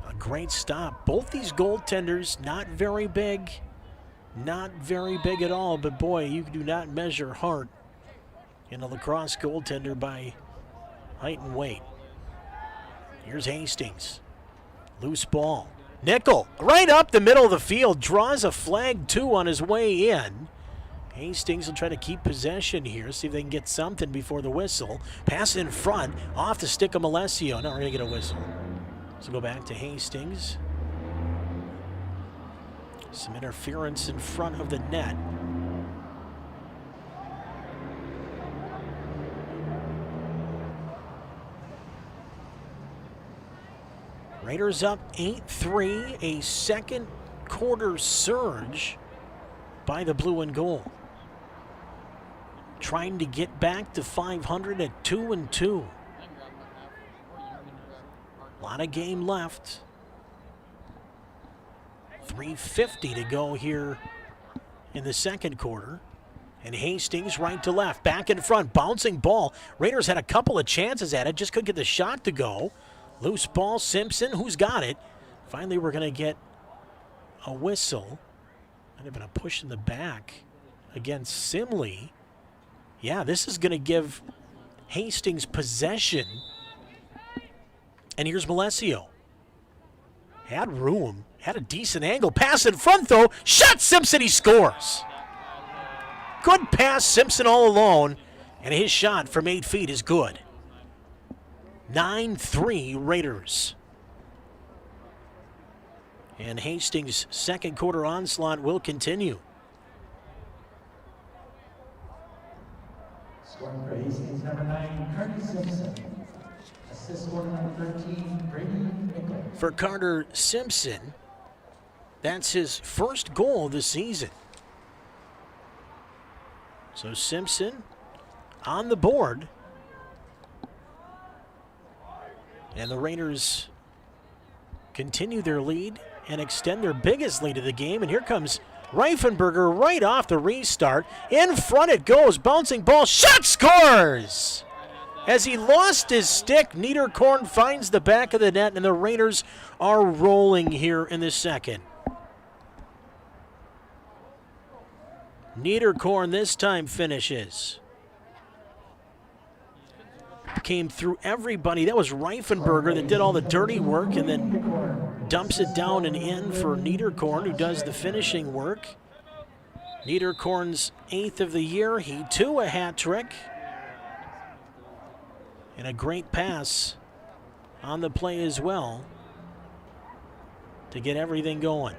A great stop. Both these goaltenders not very big. Not very big at all, but boy, you do not measure heart in a lacrosse goaltender by height and weight. Here's Hastings. Loose ball. Nickel, right up the middle of the field, draws a flag too on his way in. Hastings will try to keep possession here, see if they can get something before the whistle. Pass in front, off the stick of Malesio. Now we're going to get a whistle. So go back to Hastings. Some interference in front of the net. Raiders up 8-3, a second quarter surge by the blue and gold. Trying to get back to 500 at 2-2. A lot of game left. 3:50 to go here in the second quarter. And Hastings right to left, back in front, bouncing ball. Raiders had a couple of chances at it, just couldn't get the shot to go. Loose ball, Simpson, who's got it? Finally, we're going to get a whistle. Might have been a push in the back against Simley. Yeah, this is going to give Hastings possession. And here's Malesio. Had room, had a decent angle. Pass in front, though. Shot Simpson, he scores. Good pass, Simpson all alone. And his shot from 8 feet is good. 9-3 Raiders. And Hastings' second quarter onslaught will continue. Scoring for Hastings, number 9, Carter Simpson. Assist score number 13, Brady Nickel. For Carter Simpson, that's his first goal of the season. So Simpson on the board. And the Raiders continue their lead and extend their biggest lead of the game. And here comes Reifenberger right off the restart. In front it goes, bouncing ball, shot, scores! As he lost his stick, Niederkorn finds the back of the net, and the Raiders are rolling here in the second. Niederkorn this time finishes. Came through everybody. That was Reifenberger that did all the dirty work and then dumps it down and in for Niederkorn, who does the finishing work. Niederkorn's 8th of the year. He too a hat trick. And a great pass on the play as well to get everything going.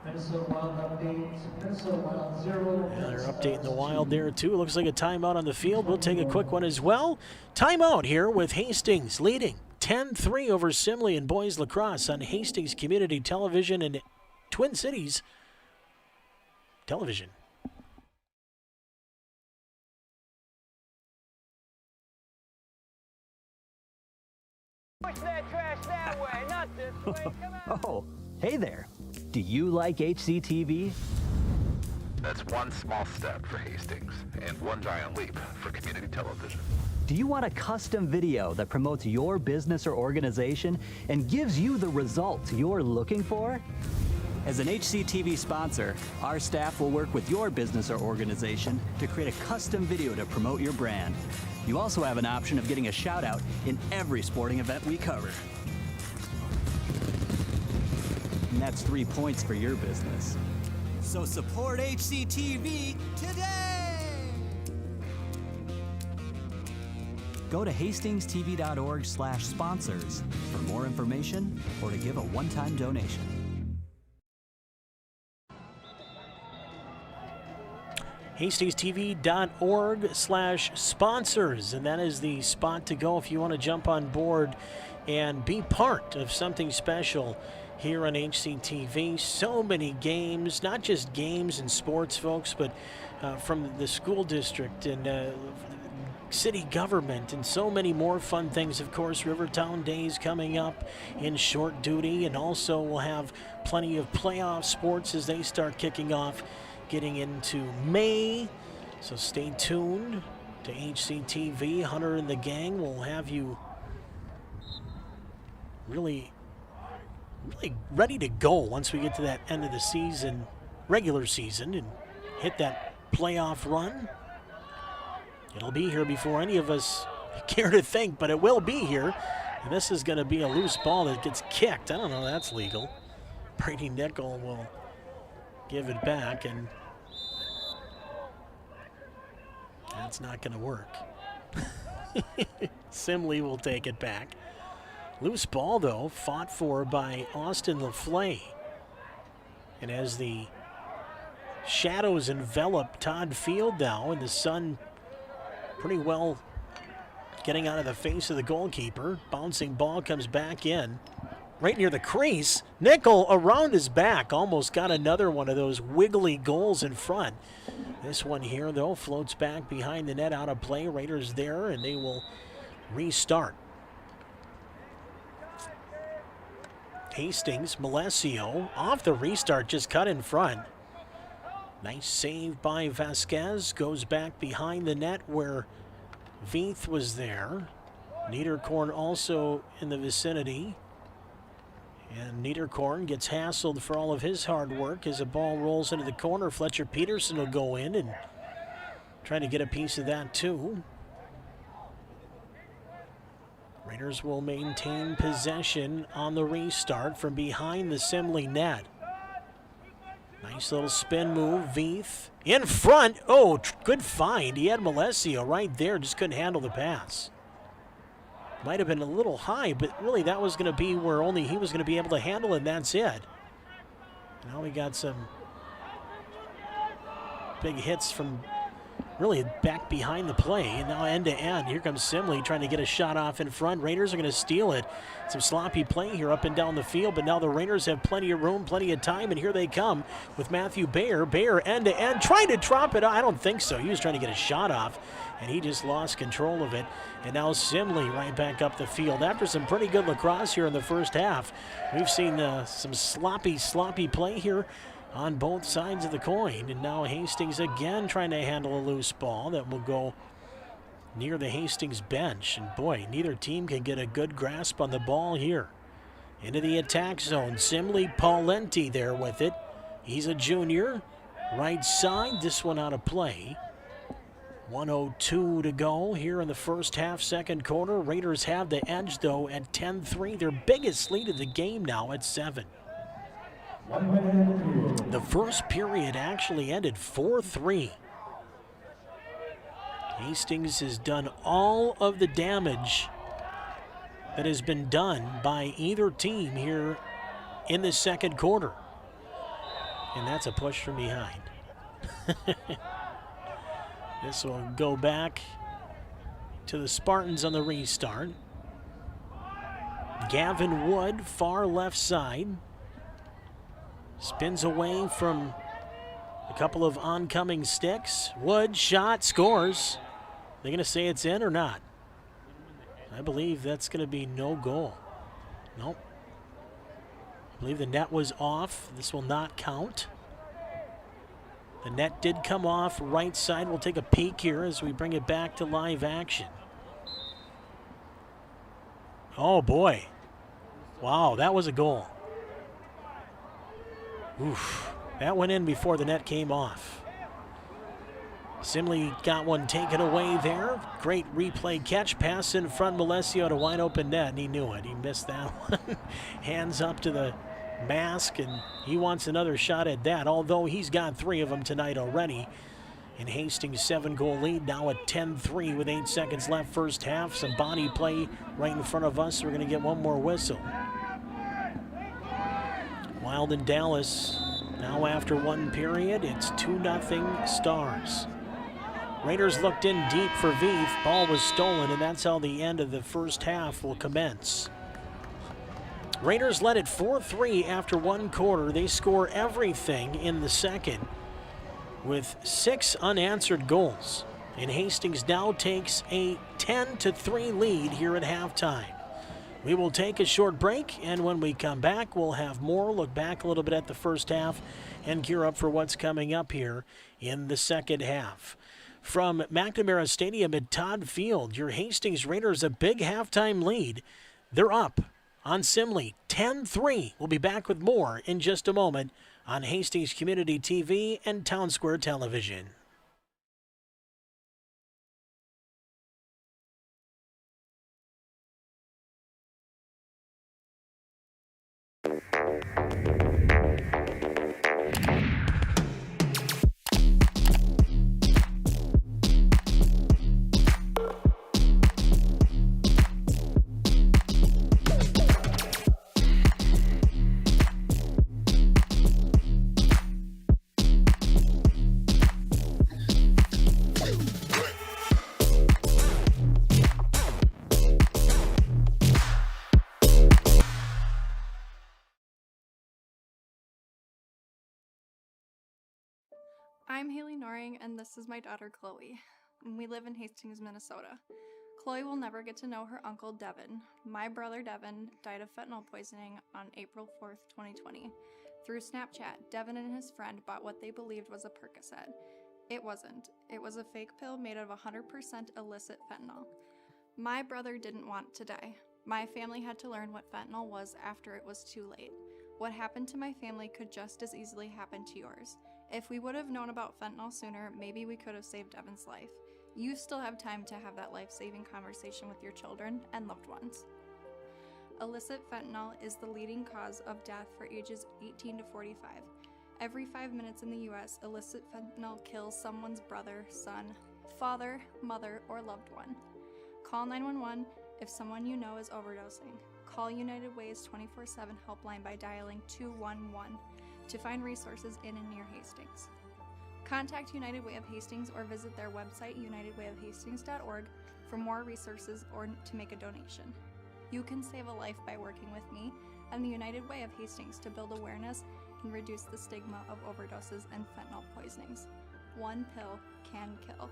Minnesota Wild updates. Minnesota Wild 0. Yeah, they're updating the Wild there too. It looks like a timeout on the field. We'll take a quick one as well. Timeout here with Hastings leading 10-3 over Simley and boys lacrosse on Hastings Community Television and Twin Cities Television. Push that trash that way, not this way. Come on. Oh, hey there. Do you like HCTV? That's one small step for Hastings and one giant leap for community television. Do you want a custom video that promotes your business or organization and gives you the results you're looking for? As an HCTV sponsor, our staff will work with your business or organization to create a custom video to promote your brand. You also have an option of getting a shout out in every sporting event we cover. And that's 3 points for your business. So support HCTV today! Go to hastingstv.org/sponsors for more information or to give a one-time donation. HastingsTV.org/sponsors, and that is the spot to go if you want to jump on board and be part of something special here on HCTV. So many games, not just games and sports, folks, but from the school district and city government and so many more fun things. Of course, Rivertown Days coming up in short duty, and also we'll have plenty of playoff sports as they start kicking off, getting into May. So stay tuned to HCTV. Hunter and the gang will have you really ready to go once we get to that end of the season, regular season, and hit that playoff run. It'll be here before any of us care to think, but it will be here. And this is going to be a loose ball that gets kicked. I don't know if that's legal. Brady Nickel will give it back, and that's not going to work. Simley will take it back. Loose ball, though, fought for by Austin LaFleur. And as the shadows envelop Todd Field now, and the sun pretty well getting out of the face of the goalkeeper, bouncing ball comes back in. Right near the crease, Nickel around his back, almost got another one of those wiggly goals in front. This one here, though, floats back behind the net, out of play. Raiders there, and they will restart. Hastings, Malesio, off the restart, just cut in front. Nice save by Vasquez, goes back behind the net where Veith was there. Niederkorn also in the vicinity. And Niederkorn gets hassled for all of his hard work as the ball rolls into the corner. Fletcher Peterson will go in and try to get a piece of that too. Raiders will maintain possession on the restart from behind the Simley net. Nice little spin move, Veith in front. Oh, good find. He had Malesio right there, just couldn't handle the pass. Might have been a little high, but really that was going to be where only he was going to be able to handle it, and that's it. Now we got some big hits from really back behind the play, and now end to end. Here comes Simley trying to get a shot off in front. Raiders are going to steal it. Some sloppy play here up and down the field, but now the Raiders have plenty of room, plenty of time, and here they come with Matthew Bayer. Bayer end to end, trying to drop it. I don't think so. He was trying to get a shot off, and he just lost control of it. And now Simley right back up the field. After some pretty good lacrosse here in the first half, we've seen some sloppy play here on both sides of the coin. And now Hastings again trying to handle a loose ball that will go near the Hastings bench. And boy, neither team can get a good grasp on the ball here. Into the attack zone. Simley, Paulenti there with it. He's a junior. Right side, this one out of play. 1:02 to go here in the first half, second quarter. Raiders have the edge, though, at 10-3. Their biggest lead of the game now at 7. The first period actually ended 4-3. Hastings has done all of the damage that has been done by either team here in the second quarter. And that's a push from behind. This will go back to the Spartans on the restart. Gavin Wood, far left side. Spins away from a couple of oncoming sticks. Wood, shot, scores. They're going to say it's in or not? I believe that's going to be no goal. Nope. I believe the net was off. This will not count. The net did come off right side. We'll take a peek here as we bring it back to live action. Oh boy. Wow, that was a goal. Oof. That went in before the net came off. Simley got one taken away there. Great replay catch. Pass in front. Malesio to wide open net, and he knew it. He missed that one. Hands up to the mask, and he wants another shot at that, although he's got 3 of them tonight already. And Hastings' 7-goal lead now at 10-3 with 8 seconds left first half. Some body play right in front of us. We're going to get one more whistle. Wild in Dallas. Now after 1 period, it's 2-0 Stars. Raiders looked in deep for Veith. Ball was stolen, and that's how the end of the first half will commence. Raiders led it 4-3 after 1 quarter. They score everything in the second with 6 unanswered goals. And Hastings now takes a 10-3 lead here at halftime. We will take a short break, and when we come back, we'll have more, look back a little bit at the first half, and gear up for what's coming up here in the second half. From McNamara Stadium at Todd Field, your Hastings Raiders a big halftime lead. They're up on Simley, 10-3. We'll be back with more in just a moment on Hastings Community TV and Town Square Television. I'm Haley Noring, and this is my daughter Chloe. We live in Hastings, Minnesota. Chloe will never get to know her uncle Devin. My brother Devin died of fentanyl poisoning on April 4th, 2020. Through Snapchat, Devin and his friend bought what they believed was a Percocet. It wasn't. It was a fake pill made of 100% illicit fentanyl. My brother didn't want to die. My family had to learn what fentanyl was after it was too late. What happened to my family could just as easily happen to yours. If we would have known about fentanyl sooner, maybe we could have saved Devin's life. You still have time to have that life-saving conversation with your children and loved ones. Illicit fentanyl is the leading cause of death for ages 18 to 45. Every 5 minutes in the U.S., illicit fentanyl kills someone's brother, son, father, mother, or loved one. Call 911 if someone you know is overdosing. Call United Way's 24/7 helpline by dialing 211 to find resources in and near Hastings. Contact United Way of Hastings or visit their website, unitedwayofhastings.org, for more resources or to make a donation. You can save a life by working with me and the United Way of Hastings to build awareness and reduce the stigma of overdoses and fentanyl poisonings. One pill can kill.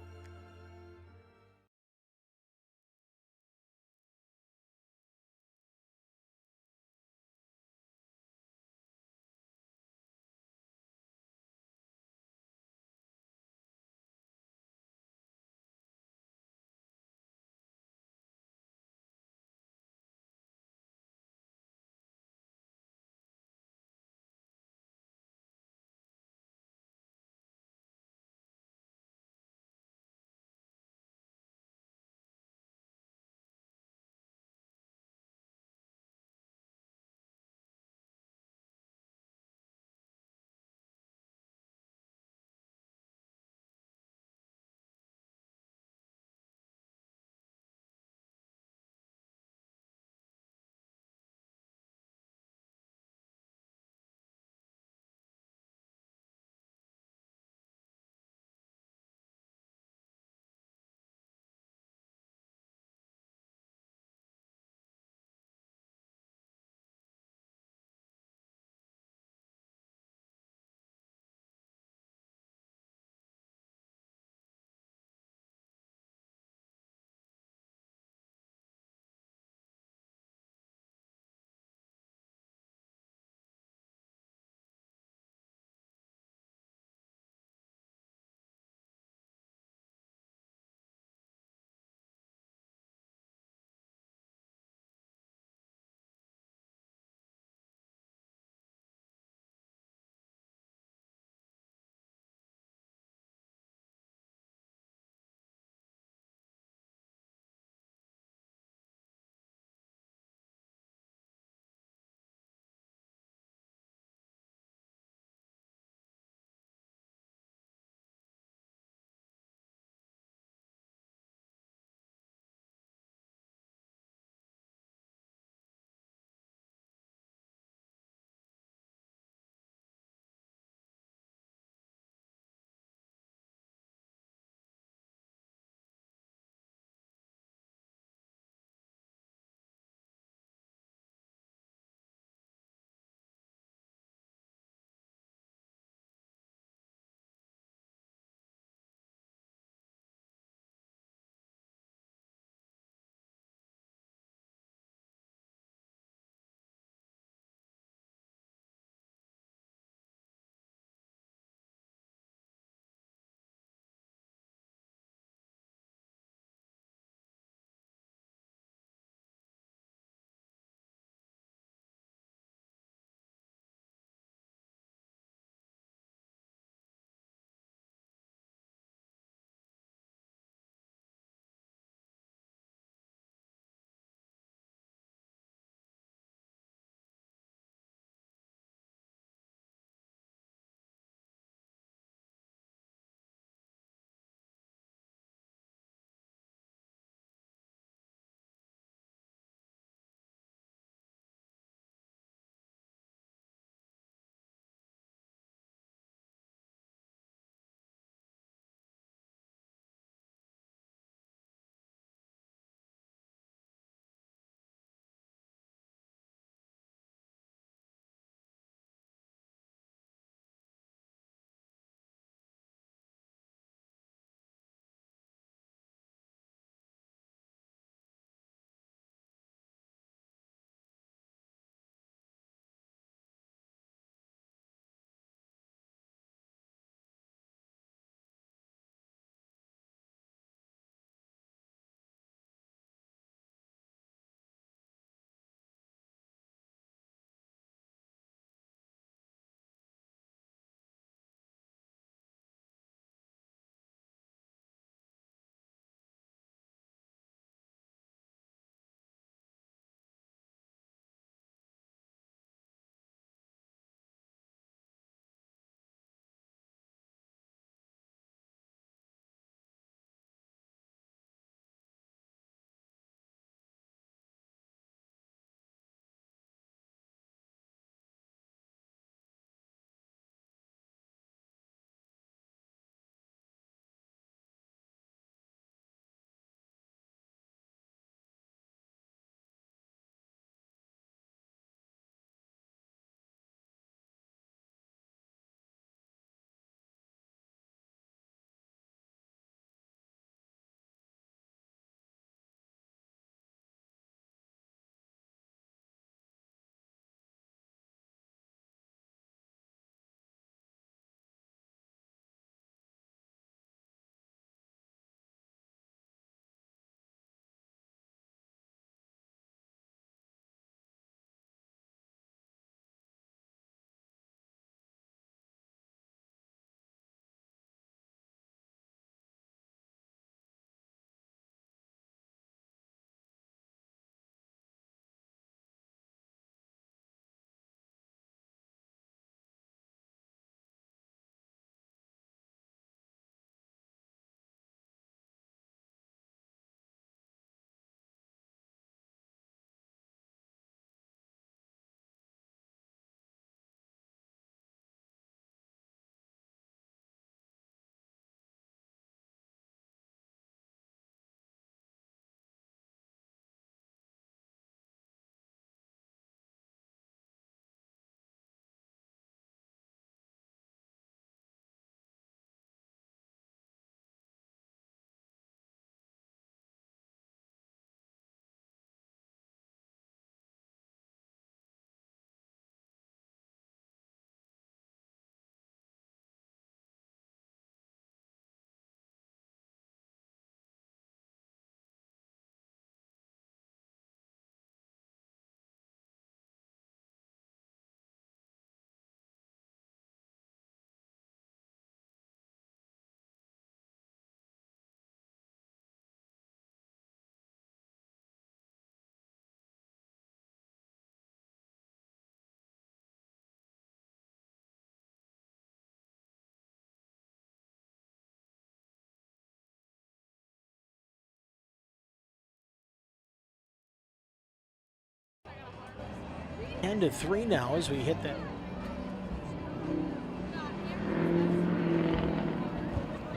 10-3 now as we hit that.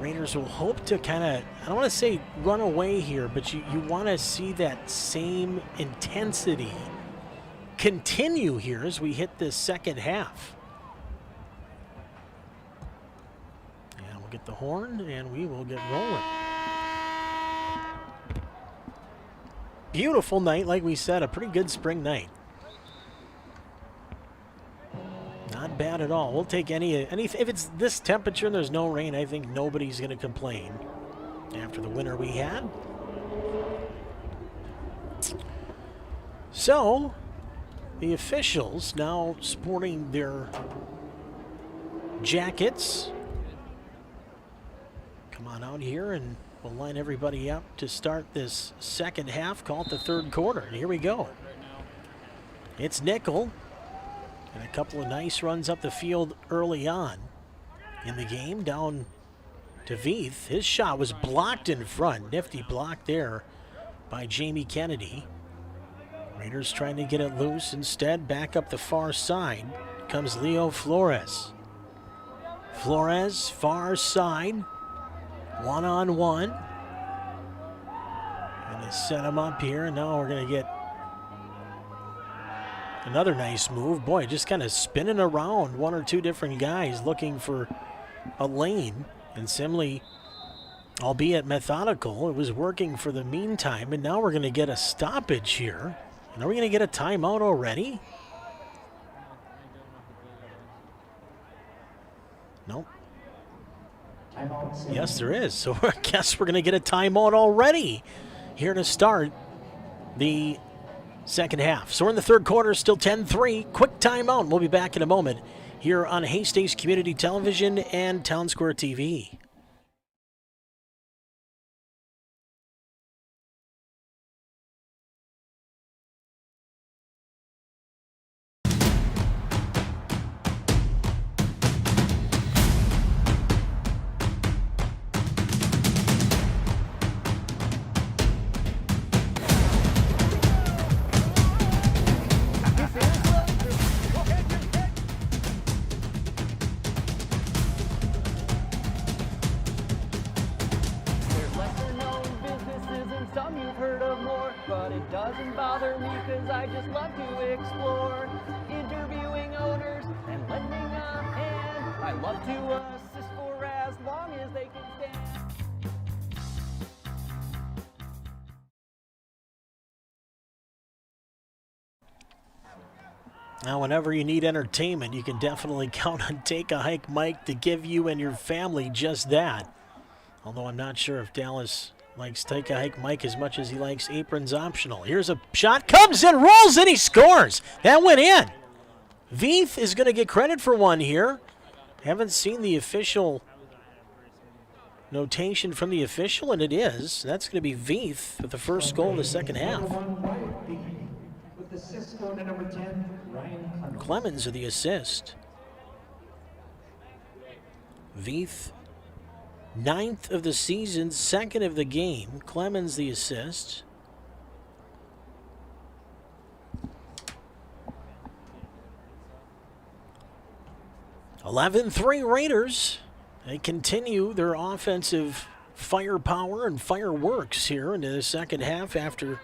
Raiders will hope to kind of, I don't want to say run away here, but you want to see that same intensity continue here as we hit this second half. And we'll get the horn and we will get rolling. Beautiful night, like we said, a pretty good spring night. Not bad at all. We'll take any if it's this temperature and there's no rain, I think nobody's going to complain after the winter we had. So, the officials now sporting their jackets. Come on out here and we'll line everybody up to start this second half. Call it the third quarter. And here we go. It's Nickel. And a couple of nice runs up the field early on in the game. Down to Veith. His shot was blocked in front. Nifty block there by Jamie Kennedy. Raiders trying to get it loose. Instead, back up the far side comes Leo Flores. Flores, far side. One-on-one. And they set him up here. And now we're going to get another nice move. Boy, just kind of spinning around one or two different guys looking for a lane. And Simley, albeit methodical, it was working for the meantime. And now we're going to get a stoppage here. And are we going to get a timeout already? Nope. Yes, there is. So I guess we're going to get a timeout already here to start the second half. So we're in the third quarter, still 10-3. Quick timeout. We'll be back in a moment here on Hastings Community Television and Town Square TV. Doesn't bother me cause I just love to explore, interviewing owners and lending a hand. I love to assist for as long as they can stand. Now, whenever you need entertainment, you can definitely count on Take a Hike Mike to give you and your family just that. Although I'm not sure if Dallas likes Take a Hike Mike as much as he likes Aprons Optional. Here's a shot, comes in, rolls in, he scores. That went in. Veith is going to get credit for one here. Haven't seen the official notation from the official, and it is. That's going to be Veith with the first goal in the second half. Clemens with the assist. Veith, 9th of the season, 2nd of the game. Clemens the assist. (11-3) Raiders. They continue their offensive firepower and fireworks here into the second half after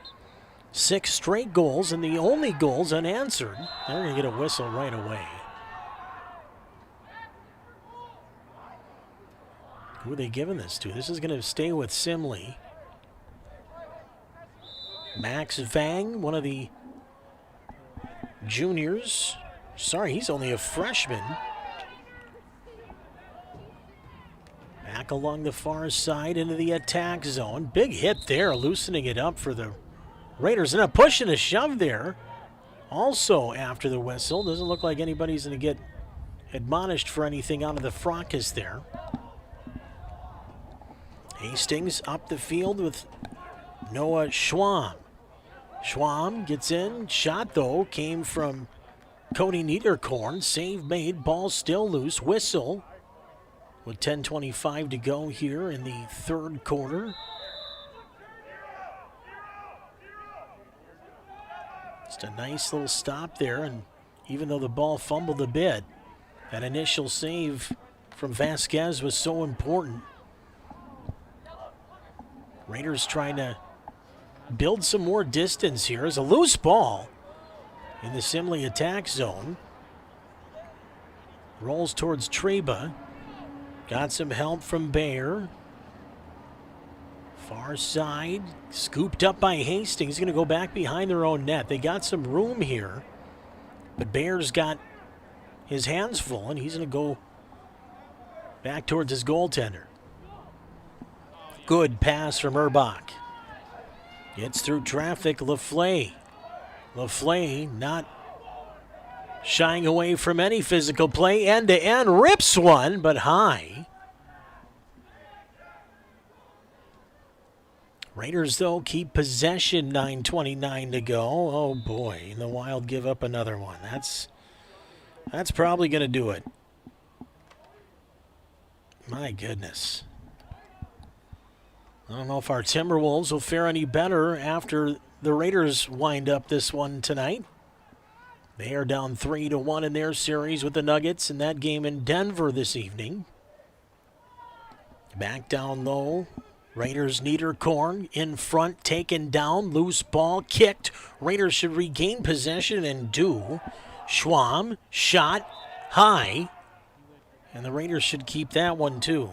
6 straight goals, and the only goals unanswered. They're going to get a whistle right away. Who are they giving this to? This is going to stay with Simley. Max Vang, one of the juniors. Sorry, he's only a freshman. Back along the far side into the attack zone. Big hit there, loosening it up for the Raiders. And a push and a shove there. Also after the whistle. Doesn't look like anybody's going to get admonished for anything out of the fracas there. Hastings up the field with Noah Schwam. Schwam gets in. Shot, though, came from Cody Niederkorn. Save made. Ball still loose. Whistle with 10:25 to go here in the third quarter. Just a nice little stop there, and even though the ball fumbled a bit, that initial save from Vasquez was so important. Raiders trying to build some more distance here. As a loose ball in the Simley attack zone. Rolls towards Treba. Got some help from Bayer. Far side, scooped up by Hastings. Going to go back behind their own net. They got some room here, but Bayer's got his hands full, and he's going to go back towards his goaltender. Good pass from Erbach. Gets through traffic, LaFleur. LaFleur not shying away from any physical play. End-to-end, rips one, but high. Raiders, though, keep possession, 9:29 to go. Oh, boy, and the Wild give up another one. That's probably going to do it. My goodness. I don't know if our Timberwolves will fare any better after the Raiders wind up this one tonight. They are down 3-1 in their series with the Nuggets in that game in Denver this evening. Back down low. Raiders Niederkorn in front, taken down, loose ball, kicked. Raiders should regain possession and do. Schwam, shot, high. And the Raiders should keep that one too.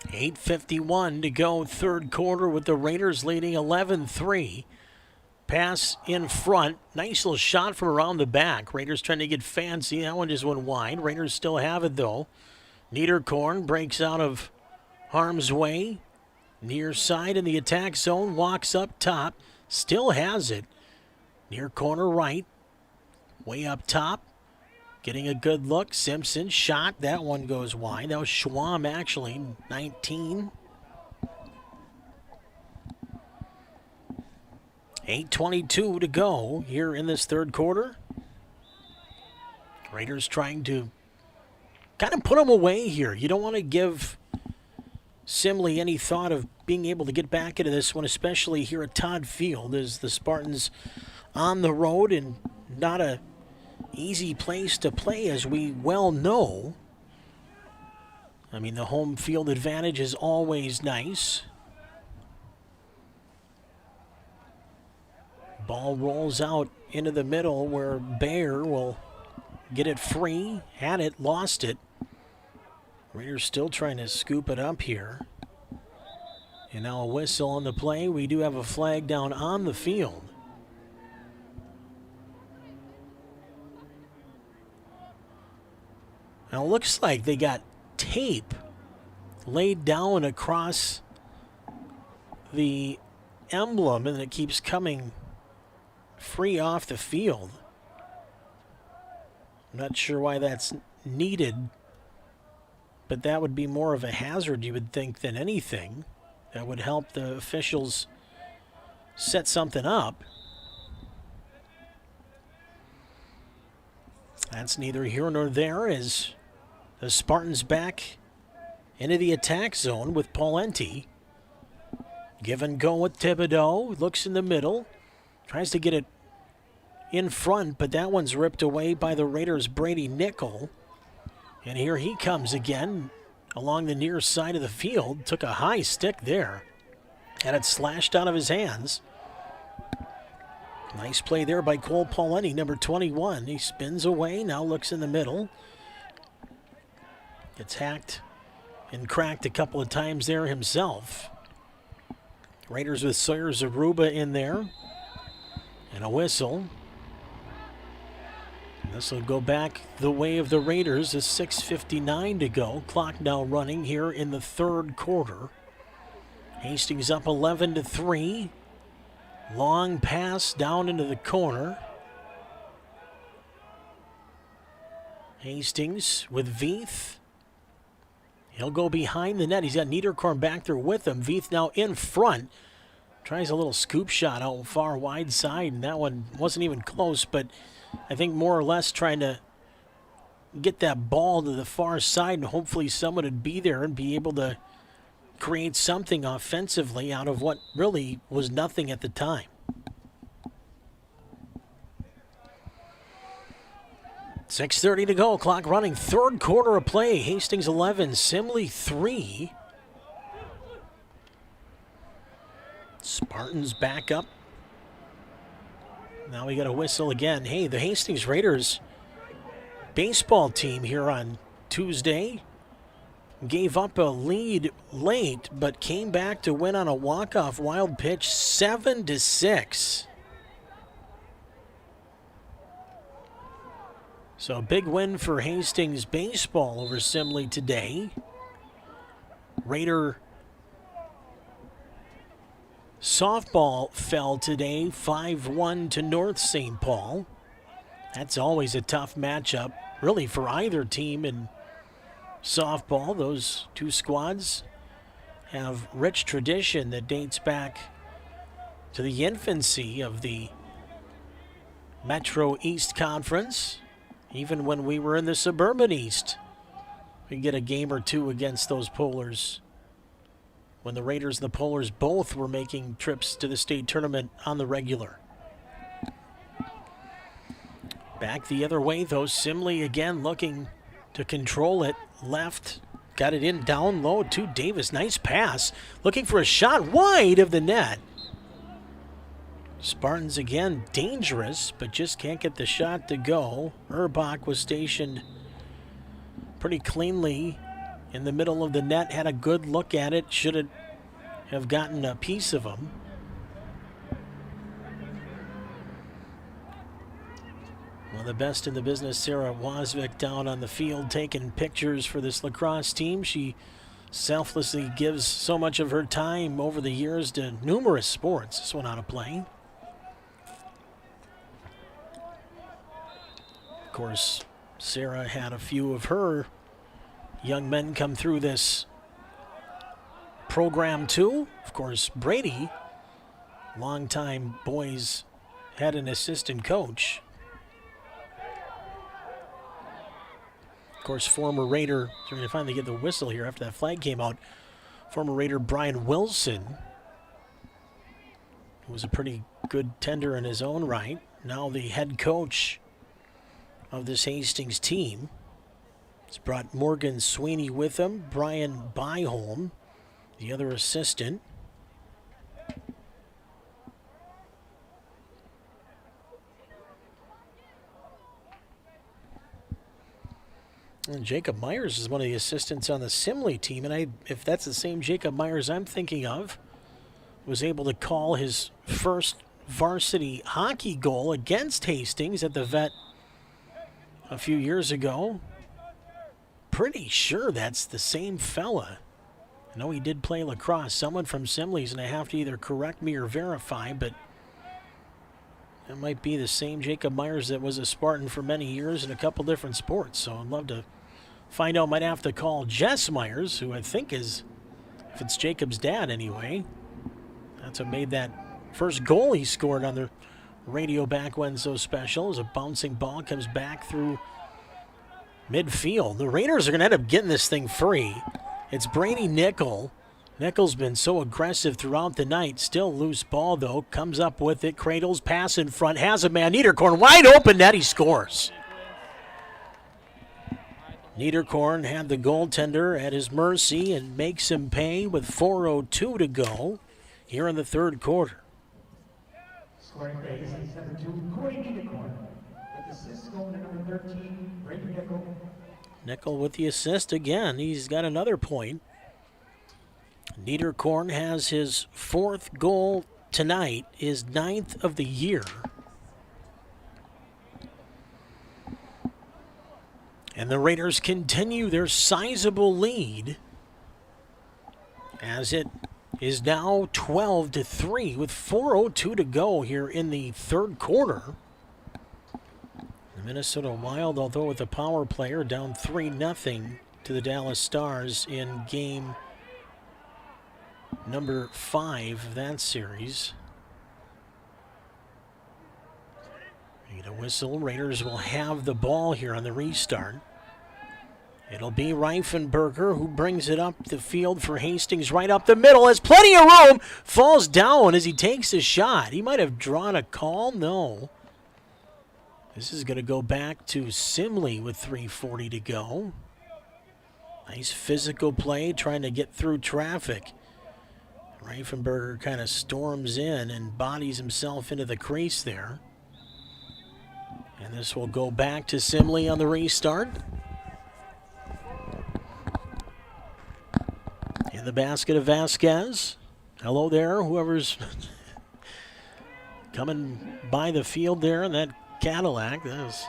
.8:51 to go, third quarter, with the Raiders leading 11-3. Pass in front. Nice little shot from around the back. Raiders trying to get fancy. That one just went wide. Raiders still have it, though. Niederkorn breaks out of harm's way. Near side in the attack zone. Walks up top. Still has it. Near corner right. Way up top. Getting a good look. Simpson shot. That one goes wide. That was Schwam, actually. 19. 8:22 to go here in this third quarter. Raiders trying to kind of put them away here. You don't want to give Simley any thought of being able to get back into this one, especially here at Todd Field, as the Spartans on the road and not a easy place to play, as we well know. I mean, the home field advantage is always nice. Ball rolls out into the middle where Bayer will get it free. Had it, lost it. Raiders still trying to scoop it up here. And now a whistle on the play. We do have a flag down on the field. Now it looks like they got tape laid down across the emblem, and it keeps coming free off the field. I'm not sure why that's needed, but that would be more of a hazard, you would think, than anything. That would help the officials set something up. That's neither here nor there, as the Spartans back into the attack zone with Paulenti. Give and go with Thibodeau. Looks in the middle. Tries to get it in front, but that one's ripped away by the Raiders' Brady Nickel. And here he comes again along the near side of the field. Took a high stick there. Had it slashed out of his hands. Nice play there by Cole Pauleni, number 21. He spins away, now looks in the middle. Gets hacked and cracked a couple of times there himself. Raiders with Sawyer Zaruba in there. And a whistle. This will go back the way of the Raiders. There's 6:59 to go. Clock now running here in the third quarter. Hastings up 11-3. Long pass down into the corner. Hastings with Veith. He'll go behind the net. He's got Niederkorn back there with him. Veith now in front. Tries a little scoop shot out far wide side, and that one wasn't even close, but I think more or less trying to get that ball to the far side, and hopefully someone would be there and be able to create something offensively out of what really was nothing at the time. 6:30 to go, clock running, third quarter of play. Hastings 11, Simley 3. Spartans back up. Now we got a whistle again. Hey, the Hastings Raiders baseball team here on Tuesday gave up a lead late, but came back to win on a walk-off wild pitch, 7-6. So a big win for Hastings baseball over Simley today. Raider softball fell today 5-1 to North St. Paul. That's always a tough matchup, really, for either team in softball. Those two squads have rich tradition that dates back to the infancy of the Metro East Conference. Even when we were in the Suburban East, we get a game or two against those Polars. When the Raiders and the Polars both were making trips to the state tournament on the regular. Back the other way, though, Simley again looking to control it. Left, got it in down low to Davis. Nice pass. Looking for a shot wide of the net. Spartans again dangerous, but just can't get the shot to go. Urbach was stationed pretty cleanly in the middle of the net, had a good look at it, should have gotten a piece of him. One of the best in the business, Sarah Wozvik, down on the field taking pictures for this lacrosse team. She selflessly gives so much of her time over the years to numerous sports. This one out of play. Of course, Sarah had a few of her young men come through this program too. Of course, Brady, longtime boys, had an assistant coach. Of course, former Raider, so we're going to finally get the whistle here after that flag came out. Former Raider Brian Wilson, who was a pretty good tender in his own right, now the head coach of this Hastings team. He's brought Morgan Sweeney with him, Brian Byholm, the other assistant. And Jacob Myers is one of the assistants on the Simley team, and if that's the same Jacob Myers I'm thinking of, was able to call his first varsity hockey goal against Hastings at the Vet a few years ago. Pretty sure that's the same fella. I know he did play lacrosse. Someone from Simley's going to have to either correct me or verify, but that might be the same Jacob Myers that was a Spartan for many years in a couple different sports. So I'd love to find out. Might have to call Jess Myers, who I think is, if it's Jacob's dad anyway, that's what made that first goal he scored on the radio back when so special. As a bouncing ball comes back through midfield. The Raiders are going to end up getting this thing free. It's Brady Nickel. Nickel's been so aggressive throughout the night. Still loose ball, though. Comes up with it. Cradles, pass in front. Has a man. Niederkorn wide open net. He scores. Niederkorn had the goaltender at his mercy and makes him pay with 4:02 to go here in the third quarter. Scoring for Hastings, number 2, Corey Niederkorn. With assist going to number 13, Brady Nickel. Nickel with the assist again. He's got another point. Niederkorn has his 4th goal tonight, his 9th of the year. And the Raiders continue their sizable lead as it is now 12-3 with 4:02 to go here in the third quarter. The Minnesota Wild, although with a power player, down 3-0 to the Dallas Stars in game number 5 of that series. Need a whistle. Raiders will have the ball here on the restart. It'll be Reifenberger who brings it up the field for Hastings, right up the middle. Has plenty of room. Falls down as he takes a shot. He might have drawn a call. No. This is going to go back to Simley with 3:40 to go. Nice physical play, trying to get through traffic. Reifenberger kind of storms in and bodies himself into the crease there. And this will go back to Simley on the restart. In the basket of Vasquez. Hello there, whoever's coming by the field there in that Cadillac. There's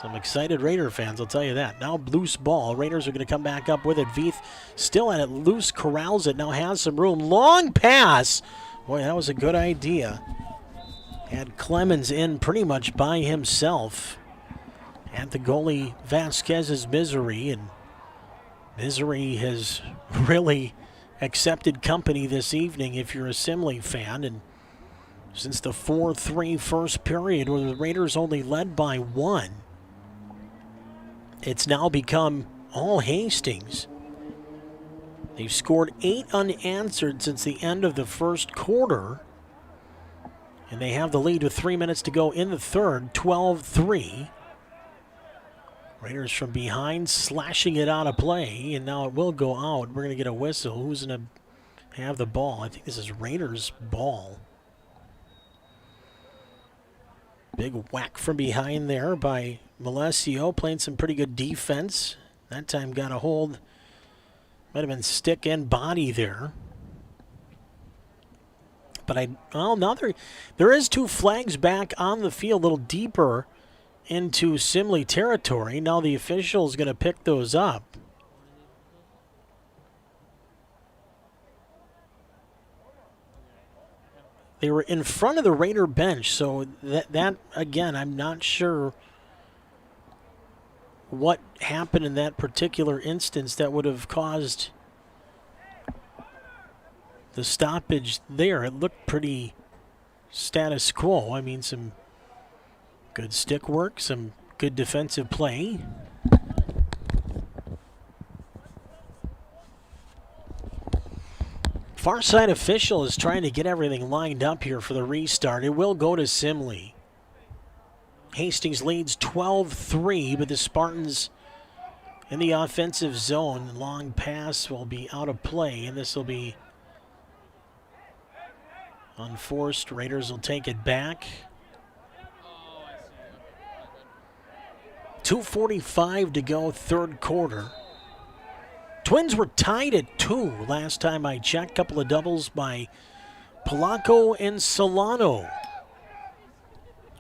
some excited Raider fans, I'll tell you that. Now loose ball. Raiders are going to come back up with it. Veith still at it. Loose, corrals it. Now has some room. Long pass. Boy, that was a good idea. Had Clemens in pretty much by himself at the goalie Vasquez's Misery, and Misery has really accepted company this evening if you're a Simley fan. And since the 4-3 first period where the Raiders only led by 1, it's now become all Hastings. They've scored 8 unanswered since the end of the first quarter. And they have the lead with 3 minutes to go in the third, 12-3. Raiders from behind slashing it out of play, and now it will go out. We're going to get a whistle. Who's going to have the ball? I think this is Raiders' ball. Big whack from behind there by Malesio, playing some pretty good defense. That time got a hold. Might have been stick and body there. But now there is 2 flags back on the field, a little deeper into Simley territory. Now the official's going to pick those up. They were in front of the Raider bench, so that again, I'm not sure what happened in that particular instance that would have caused the stoppage there. It looked pretty status quo. I mean, some good stick work, some good defensive play. Far side official is trying to get everything lined up here for the restart. It will go to Simley. Hastings leads 12-3, but the Spartans in the offensive zone. Long pass will be out of play, and this will be unforced. Raiders will take it back. 2:45 to go, third quarter. Twins were tied at 2 last time I checked. Couple of doubles by Polanco and Solano.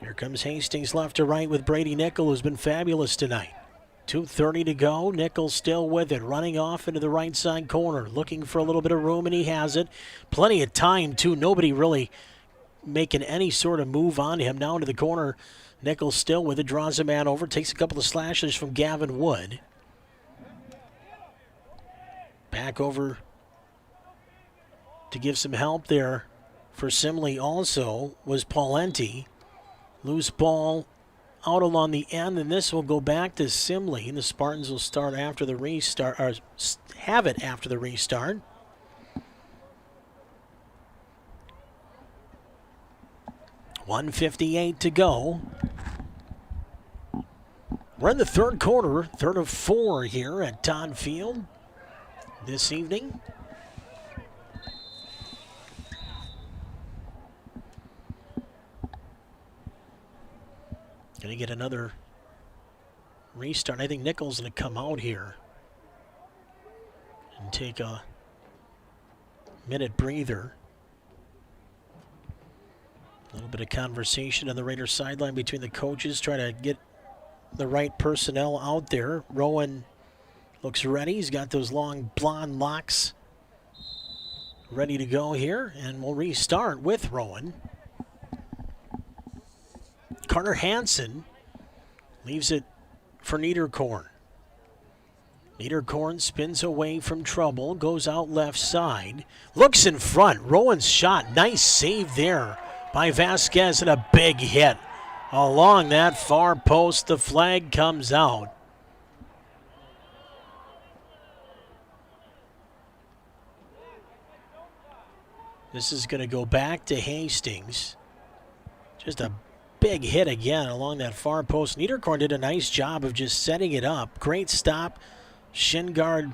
Here comes Hastings left to right with Brady Nickel, who's been fabulous tonight. 2:30 to go. Nickel still with it, running off into the right side corner, looking for a little bit of room, and he has it. Plenty of time, too. Nobody really making any sort of move on him. Now into the corner. Nickel still with it, draws a man over, takes a couple of slashes from Gavin Wood. Back over to give some help there for Simley also was Paulenti. Loose ball out along the end, and this will go back to Simley. And the Spartans will start after the restart, or have it after the restart. .158 to go. We're in the third quarter, third of 4 here at Todd Field this evening. Going to get another restart. I think Nickel's going to come out here and take a minute breather. A little bit of conversation on the Raiders sideline between the coaches, try to get the right personnel out there. Rowan looks ready. He's got those long blonde locks ready to go here, and we'll restart with Rowan. Carter Hansen leaves it for Niederkorn. Niederkorn spins away from trouble, goes out left side, looks in front. Rowan's shot, nice save there by Vasquez, and a big hit along that far post. The flag comes out. This is going to go back to Hastings. Just a big hit again along that far post. Niederkorn did a nice job of just setting it up. Great stop. Shin guard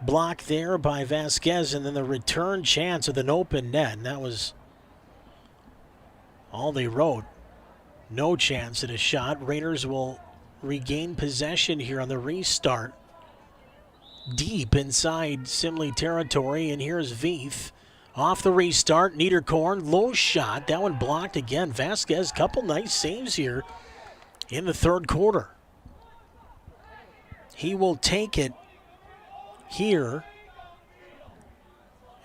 block there by Vasquez, and then the return chance with an open net. And that was all they wrote. No chance at a shot. Raiders will regain possession here on the restart. Deep inside Simley territory, and here's Veith. Off the restart, Niederkorn, low shot. That one blocked again. Vasquez, couple nice saves here in the third quarter. He will take it here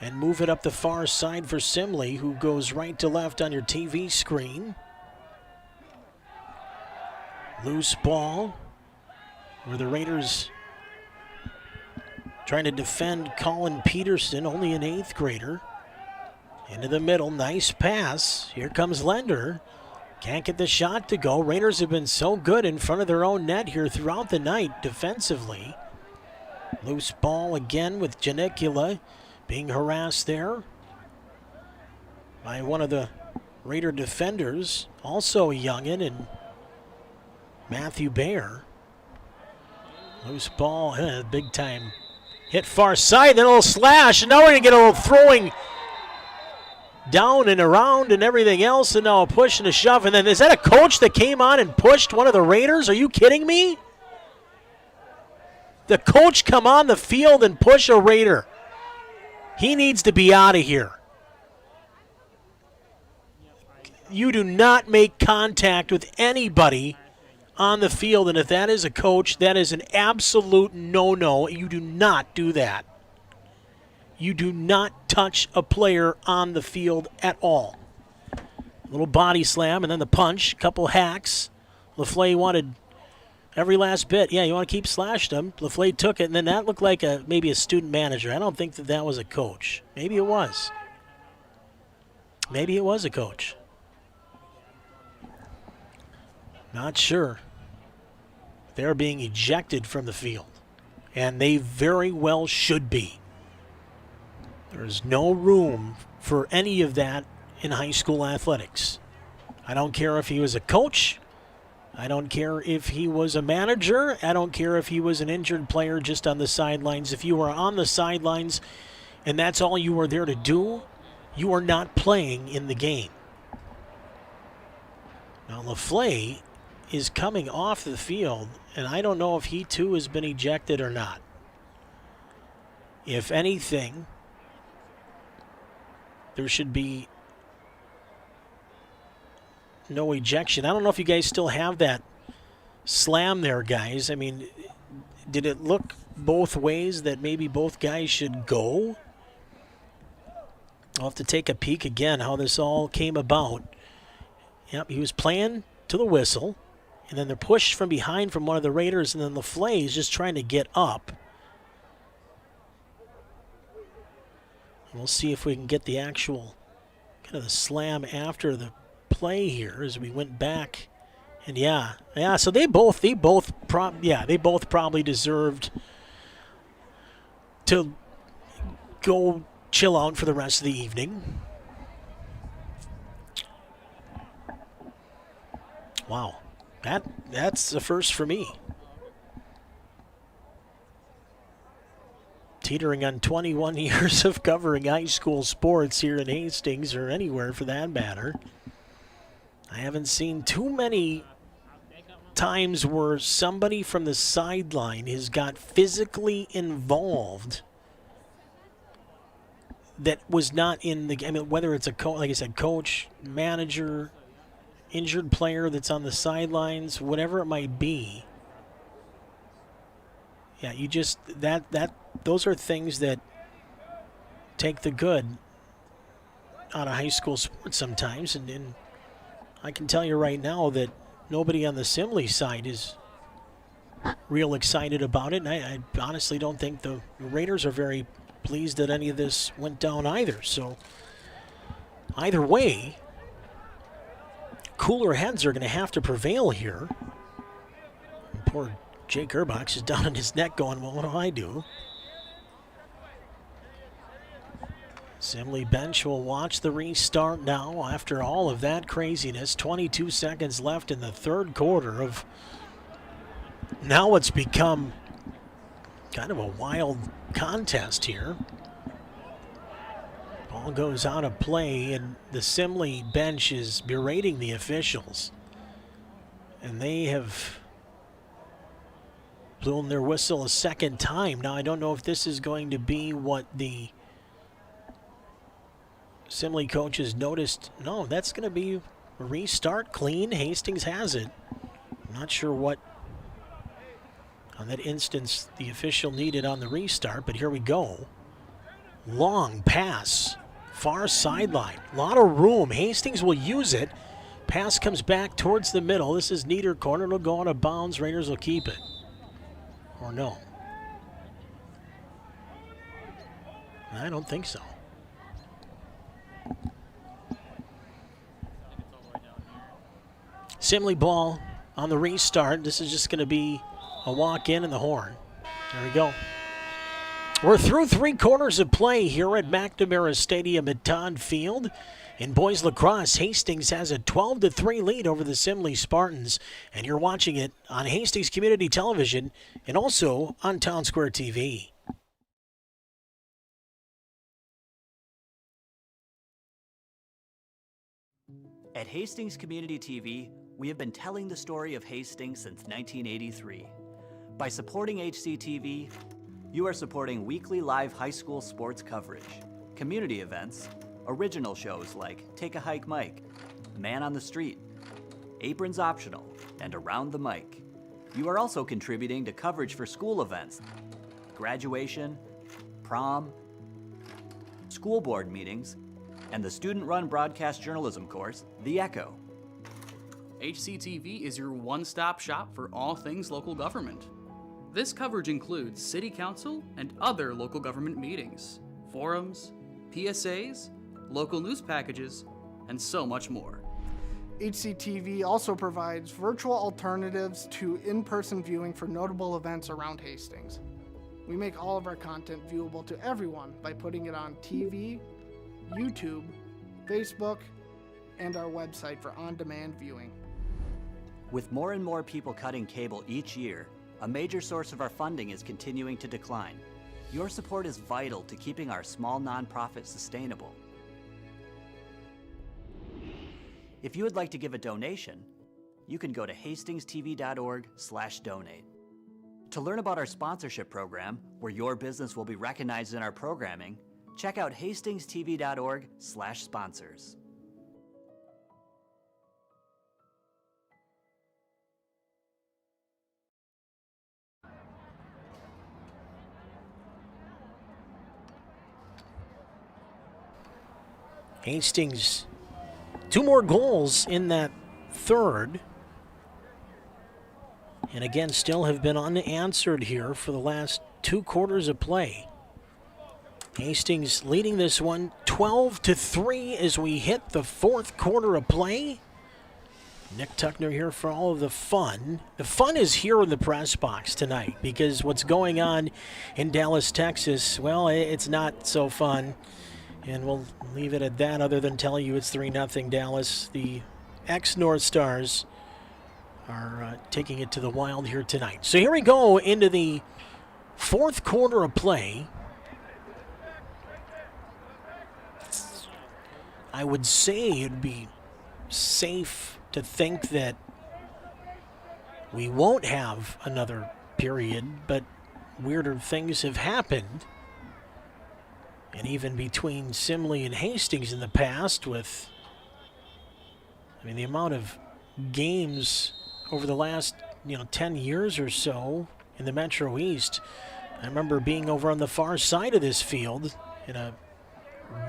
and move it up the far side for Simley, who goes right to left on your TV screen. Loose ball where the Raiders trying to defend Colin Peterson, only an 8th grader. Into the middle, nice pass. Here comes Lender. Can't get the shot to go. Raiders have been so good in front of their own net here throughout the night defensively. Loose ball again with Janicula being harassed there by one of the Raider defenders, also a youngin, and Matthew Baer. Loose ball, big time hit far side, then a little slash, and now we're going to get a little throwing down and around and everything else, and now a push and a shove. And then is that a coach that came on and pushed one of the Raiders? Are you kidding me? The coach come on the field and push a Raider. He needs to be out of here. You do not make contact with anybody on the field, and if that is a coach, that is an absolute no-no. You do not do that. You do not touch a player on the field at all. A little body slam and then the punch, couple hacks. LaFleur wanted every last bit. Yeah, you want to keep slashing him. LaFleur took it, and then that looked like maybe a student manager. I don't think that was a coach. Maybe it was. Maybe it was a coach. Not sure. They're being ejected from the field, and they very well should be. There's no room for any of that in high school athletics. I don't care if he was a coach. I don't care if he was a manager. I don't care if he was an injured player just on the sidelines. If you were on the sidelines and that's all you were there to do, you are not playing in the game. Now, LaFleur is coming off the field, and I don't know if he too has been ejected or not. If anything, there should be no ejection. I don't know if you guys still have that slam there, guys. I mean, did it look both ways that maybe both guys should go? I'll have to take a peek again how this all came about. Yep, he was playing to the whistle, and then they're pushed from behind from one of the Raiders, and then LaFleur is just trying to get up. We'll see if we can get the actual kind of the slam after the play here as we went back. And yeah, so they both probably deserved to go chill out for the rest of the evening. Wow. That's a first for me. Teetering on 21 years of covering high school sports here in Hastings or anywhere for that matter. I haven't seen too many times where somebody from the sideline has got physically involved that was not in the game. I mean, whether it's a like I said, coach, manager, injured player that's on the sidelines, whatever it might be. Yeah, you just those are things that take the good out of high school sports sometimes, and I can tell you right now that nobody on the Simley side is real excited about it, and I honestly don't think the Raiders are very pleased that any of this went down either. So either way, cooler heads are going to have to prevail here. Poor Jake Urbach is down on his neck going, well, what do I do? Simley bench will watch the restart now after all of that craziness. 22 seconds left in the third quarter of now what's become kind of a wild contest here. Ball goes out of play, and the Simley bench is berating the officials. And they have blown their whistle a second time. Now, I don't know if this is going to be what the Simley coaches noticed. No, that's going to be a restart clean. Hastings has it. I'm not sure what on that instance the official needed on the restart, but here we go. Long pass, far sideline, a lot of room. Hastings will use it. Pass comes back towards the middle. This is neither corner. It'll go out of bounds. Raiders will keep it. Or no. I don't think so. Simley ball on the restart. This is just going to be a walk in and the horn. There we go. We're through 3 quarters of play here at McNamara Stadium at Todd Field. In boys lacrosse, Hastings has a 12-3 lead over the Simley Spartans, and you're watching it on Hastings Community Television and also on Town Square TV. At Hastings Community TV, we have been telling the story of Hastings since 1983. By supporting HCTV, you are supporting weekly live high school sports coverage, community events, original shows like Take a Hike Mike, Man on the Street, Aprons Optional, and Around the Mic. You are also contributing to coverage for school events, graduation, prom, school board meetings, and the student-run broadcast journalism course, The Echo. HCTV is your one-stop shop for all things local government. This coverage includes city council and other local government meetings, forums, PSAs, local news packages, and so much more. HCTV also provides virtual alternatives to in-person viewing for notable events around Hastings. We make all of our content viewable to everyone by putting it on TV, YouTube, Facebook, and our website for on-demand viewing. With more and more people cutting cable each year, a major source of our funding is continuing to decline. Your support is vital to keeping our small nonprofit sustainable. If you would like to give a donation, you can go to hastingstv.org/donate. To learn about our sponsorship program, where your business will be recognized in our programming, check out hastingstv.org/sponsors. Hastings, 2 more goals in that third. And again, still have been unanswered here for the last 2 quarters of play. Hastings leading this one 12-3 as we hit the 4th quarter of play. Nick Tuckner here for all of the fun. The fun is here in the press box tonight because what's going on in Dallas, Texas, well, it's not so fun. And we'll leave it at that other than telling you it's 3-0 Dallas. The ex-North Stars are taking it to the Wild here tonight. So here we go into the 4th quarter of play. I would say it'd be safe to think that we won't have another period, but weirder things have happened. And even between Simley and Hastings in the past with, the amount of games over the last, 10 years or so in the Metro East. I remember being over on the far side of this field in a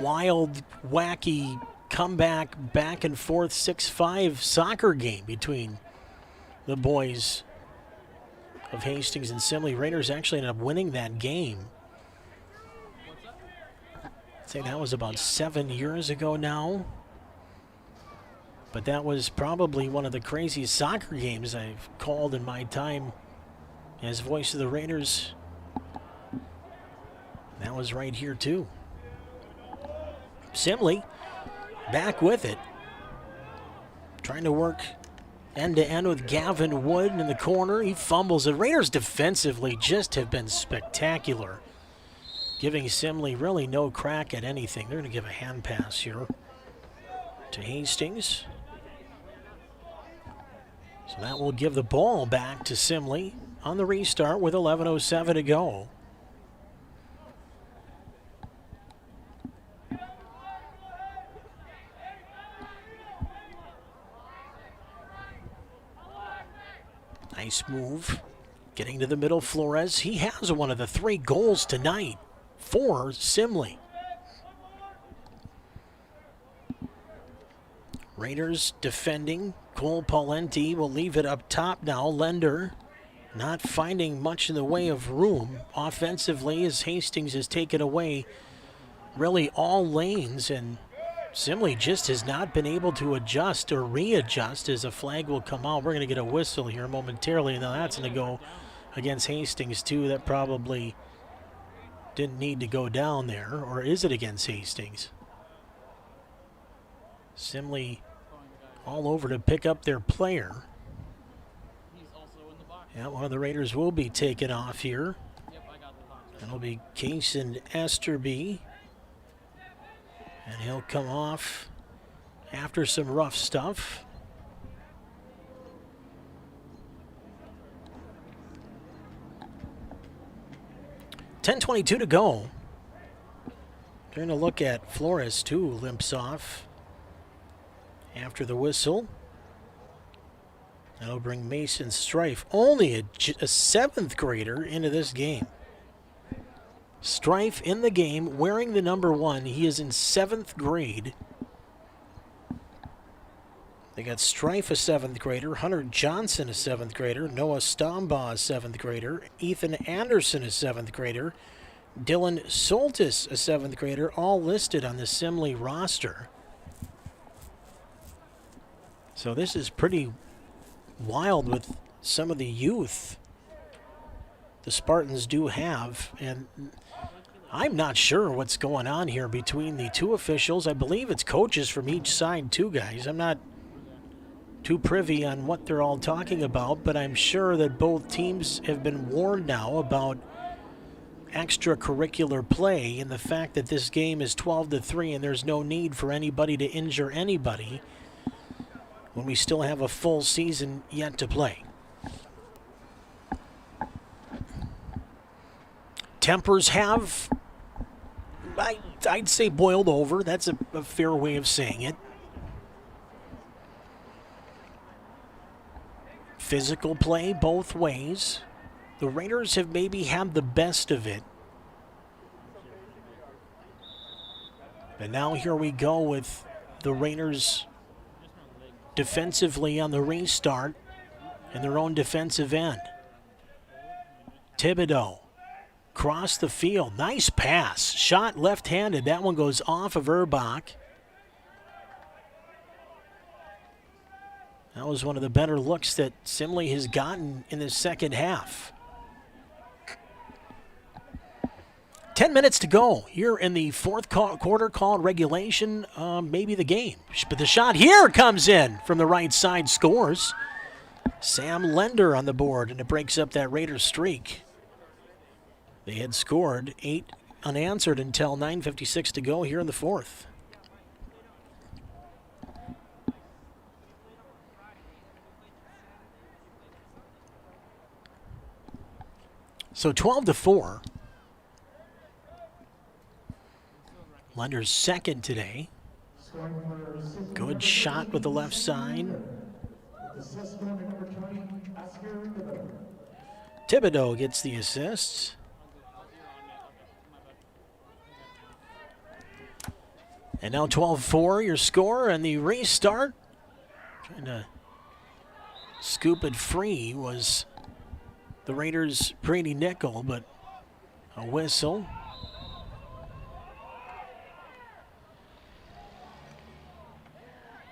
wild, wacky comeback, back and forth 6-5 soccer game between the boys of Hastings and Simley. Raiders actually ended up winning that game. I'd say that was about 7 years ago now. But that was probably one of the craziest soccer games I've called in my time as voice of the Raiders. That was right here too. Simley back with it. Trying to work end-to-end with Gavin Wood in the corner. He fumbles it. Raiders defensively just have been spectacular, giving Simley really no crack at anything. They're going to give a hand pass here to Hastings. So that will give the ball back to Simley on the restart with 11:07 to go. Nice move. Getting to the middle, Flores. He has one of the 3 goals tonight for Simley. Raiders defending. Cole Paulenti will leave it up top now. Lender not finding much in the way of room offensively as Hastings has taken away really all lanes, and Simley just has not been able to adjust or readjust as a flag will come out. We're going to get a whistle here momentarily. Now that's going to go against Hastings too. That probably didn't need to go down there. Or is it against Hastings? Simley all over to pick up their player. Yeah, one of the Raiders will be taken off here. That'll be Kason Esterby. And he'll come off after some rough stuff. .10:22 to go. Trying to look at Flores too, limps off after the whistle. That'll bring Mason Strife, only a 7th grader, into this game. Strife in the game, wearing the number 1. He is in 7th grade. They got Strife, a 7th grader, Hunter Johnson, a 7th grader, Noah Stombaugh, a 7th grader, Ethan Anderson, a 7th grader, Dylan Soltis, a 7th grader, all listed on the Simley roster. So this is pretty wild with some of the youth the Spartans do have, and I'm not sure what's going on here between the 2 officials. I believe it's coaches from each side too, guys. I'm not too privy on what they're all talking about, but I'm sure that both teams have been warned now about extracurricular play and the fact that this game is 12-3 and there's no need for anybody to injure anybody when we still have a full season yet to play. Tempers have, I'd say, boiled over. That's a fair way of saying it. Physical play both ways. The Raiders have maybe had the best of it. And now here we go with the Raiders defensively on the restart in their own defensive end. Thibodeau. Across the field. Nice pass. Shot left-handed. That one goes off of Erbach. That was one of the better looks that Simley has gotten in the second half. 10 minutes to go here in the fourth quarter, called regulation, maybe the game. But the shot here comes in from the right side, scores. Sam Lender on the board, and it breaks up that Raiders streak. They had scored 8 unanswered until 9:56 to go here in the fourth. So 12-4. Lender's second today. Good shot with the left side. Thibodeau gets the assist. And now 12-4, your score, and the restart. Trying to scoop it free was the Raiders' Brady Nickel, but a whistle.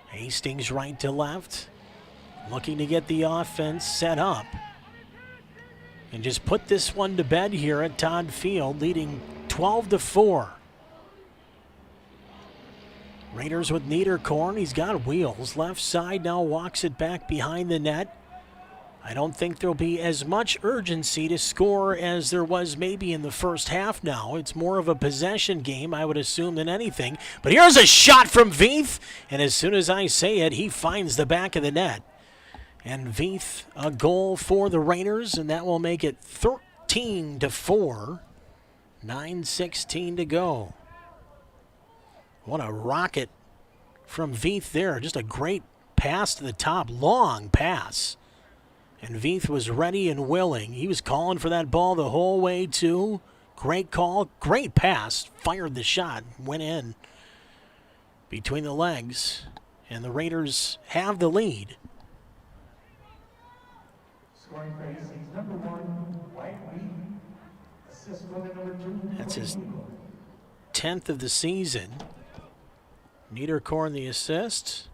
Hastings right to left, looking to get the offense set up. And just put this one to bed here at Todd Field, leading 12-4. Raiders with Niederkorn. He's got wheels. Left side now walks it back behind the net. I don't think there'll be as much urgency to score as there was maybe in the first half now. It's more of a possession game, I would assume, than anything. But here's a shot from Veith, and as soon as I say it, he finds the back of the net. And Veith, a goal for the Raiders, and that will make it 13-4. 9:16 to go. What a rocket from Veith there. Just a great pass to the top, long pass. And Veith was ready and willing. He was calling for that ball the whole way, too. Great call, great pass. Fired the shot, went in between the legs. And the Raiders have the lead. Scoring for Hastings, number 1, White Veith. Assist for the number 2. That's his 10th of the season. Niederkorn the assist.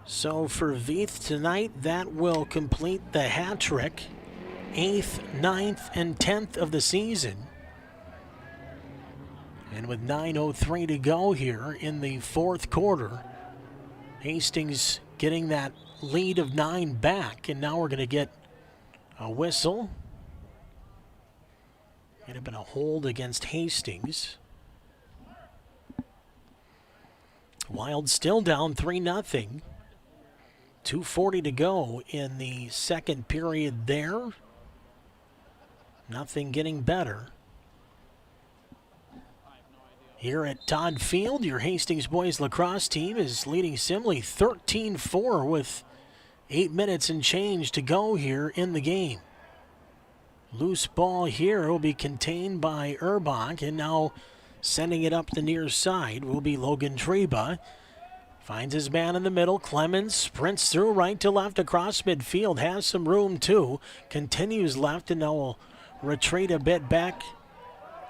So for Veith tonight, that will complete the hat trick. 8th, 9th, and 10th of the season. And with 9:03 to go here in the fourth quarter, Hastings getting that lead of 9 back. And now we're going to get a whistle. Might have been a hold against Hastings. Wild still down 3-0. 2:40 to go in the second period there. Nothing getting better. Here at Todd Field, your Hastings boys lacrosse team is leading Simley 13-4 with 8 minutes and change to go here in the game. Loose ball here will be contained by Urbach, and now sending it up the near side will be Logan Treba. Finds his man in the middle. Clemens sprints through right to left across midfield. Has some room too. Continues left and now will retreat a bit back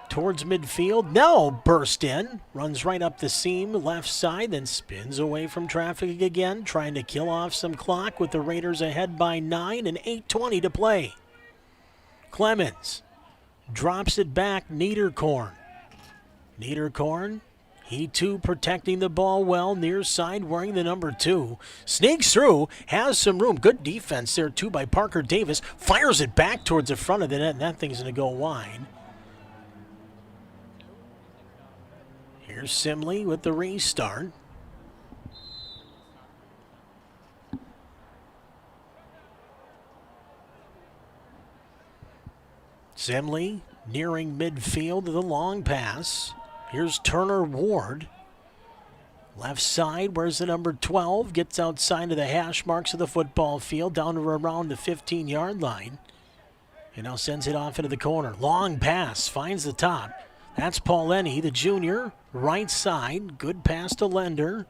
towards midfield. Now burst in. Runs right up the seam left side. Then spins away from traffic again. Trying to kill off some clock with the Raiders ahead by 9 and 8:20 to play. Clemens drops it back. Niederkorn. He too protecting the ball well, near side wearing the number 2. Sneaks through, has some room. Good defense there too by Parker Davis. Fires it back towards the front of the net, and that thing's going to go wide. Here's Simley with the restart. Simley nearing midfield with a long pass. Here's Turner Ward. Left side, where's the number 12? Gets outside of the hash marks of the football field, down to around the 15-yard line. And now sends it off into the corner. Long pass, finds the top. That's Pauleni, the junior. Right side, good pass to Lender.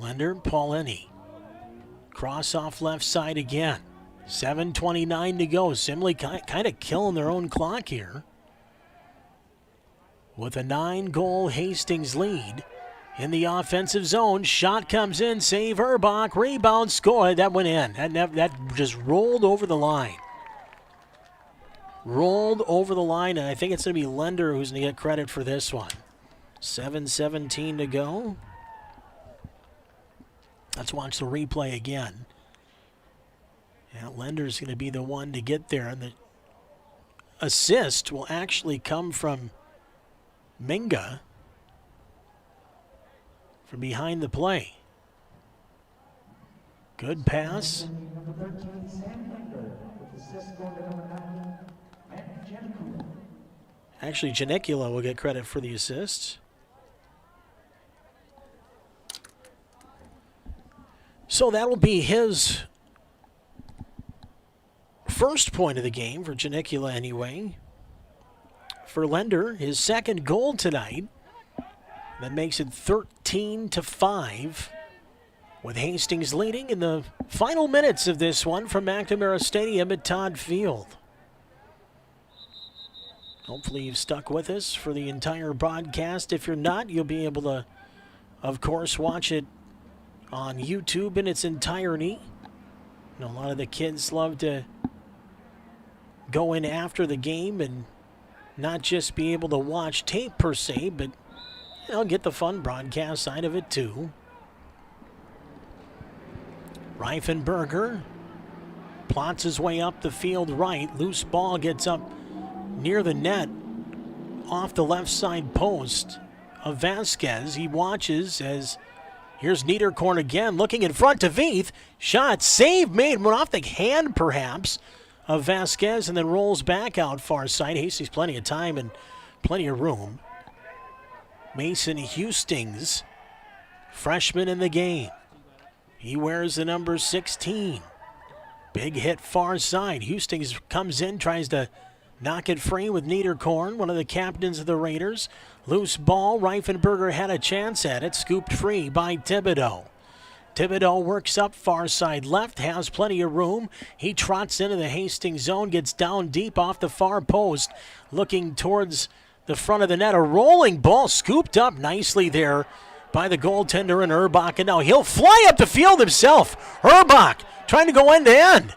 Pauleni. Cross off left side again. 7:29 to go. Simley kind of killing their own clock here. With a 9-goal Hastings lead in the offensive zone. Shot comes in, save Urbach, rebound, score. That went in. That just rolled over the line. And I think it's going to be Lender who's going to get credit for this one. 7:17 to go. Let's watch the replay again. Yeah, Lender's going to be the one to get there. And the assist will actually come from Minga from behind the play. Good pass. Actually, Janicula will get credit for the assist. So that'll be his first point of the game for Janicula anyway. For Lender, his second goal tonight. That makes it 13-5 with Hastings leading in the final minutes of this one from McNamara Stadium at Todd Field. Hopefully you've stuck with us for the entire broadcast. If you're not, you'll be able to, of course, watch it on YouTube in its entirety. And a lot of the kids love to go in after the game and not just be able to watch tape per se, but get the fun broadcast side of it too. Reifenberger plots his way up the field right. Loose ball gets up near the net off the left side post of Vasquez. He watches as here's Niederkorn again looking in front to Veith. Shot, save made, went off the hand perhaps of Vasquez and then rolls back out far side. Hastings plenty of time and plenty of room. Mason Hastings, freshman in the game. He wears the number 16. Big hit far side. Hastings comes in, tries to knock it free with Niederkorn, one of the captains of the Raiders. Loose ball. Reifenberger had a chance at it. Scooped free by Thibodeau. Thibodeau works up far side left, has plenty of room. He trots into the Hastings zone, gets down deep off the far post, looking towards the front of the net. A rolling ball scooped up nicely there by the goaltender and Urbach, and now he'll fly up the field himself. Urbach trying to go end to end.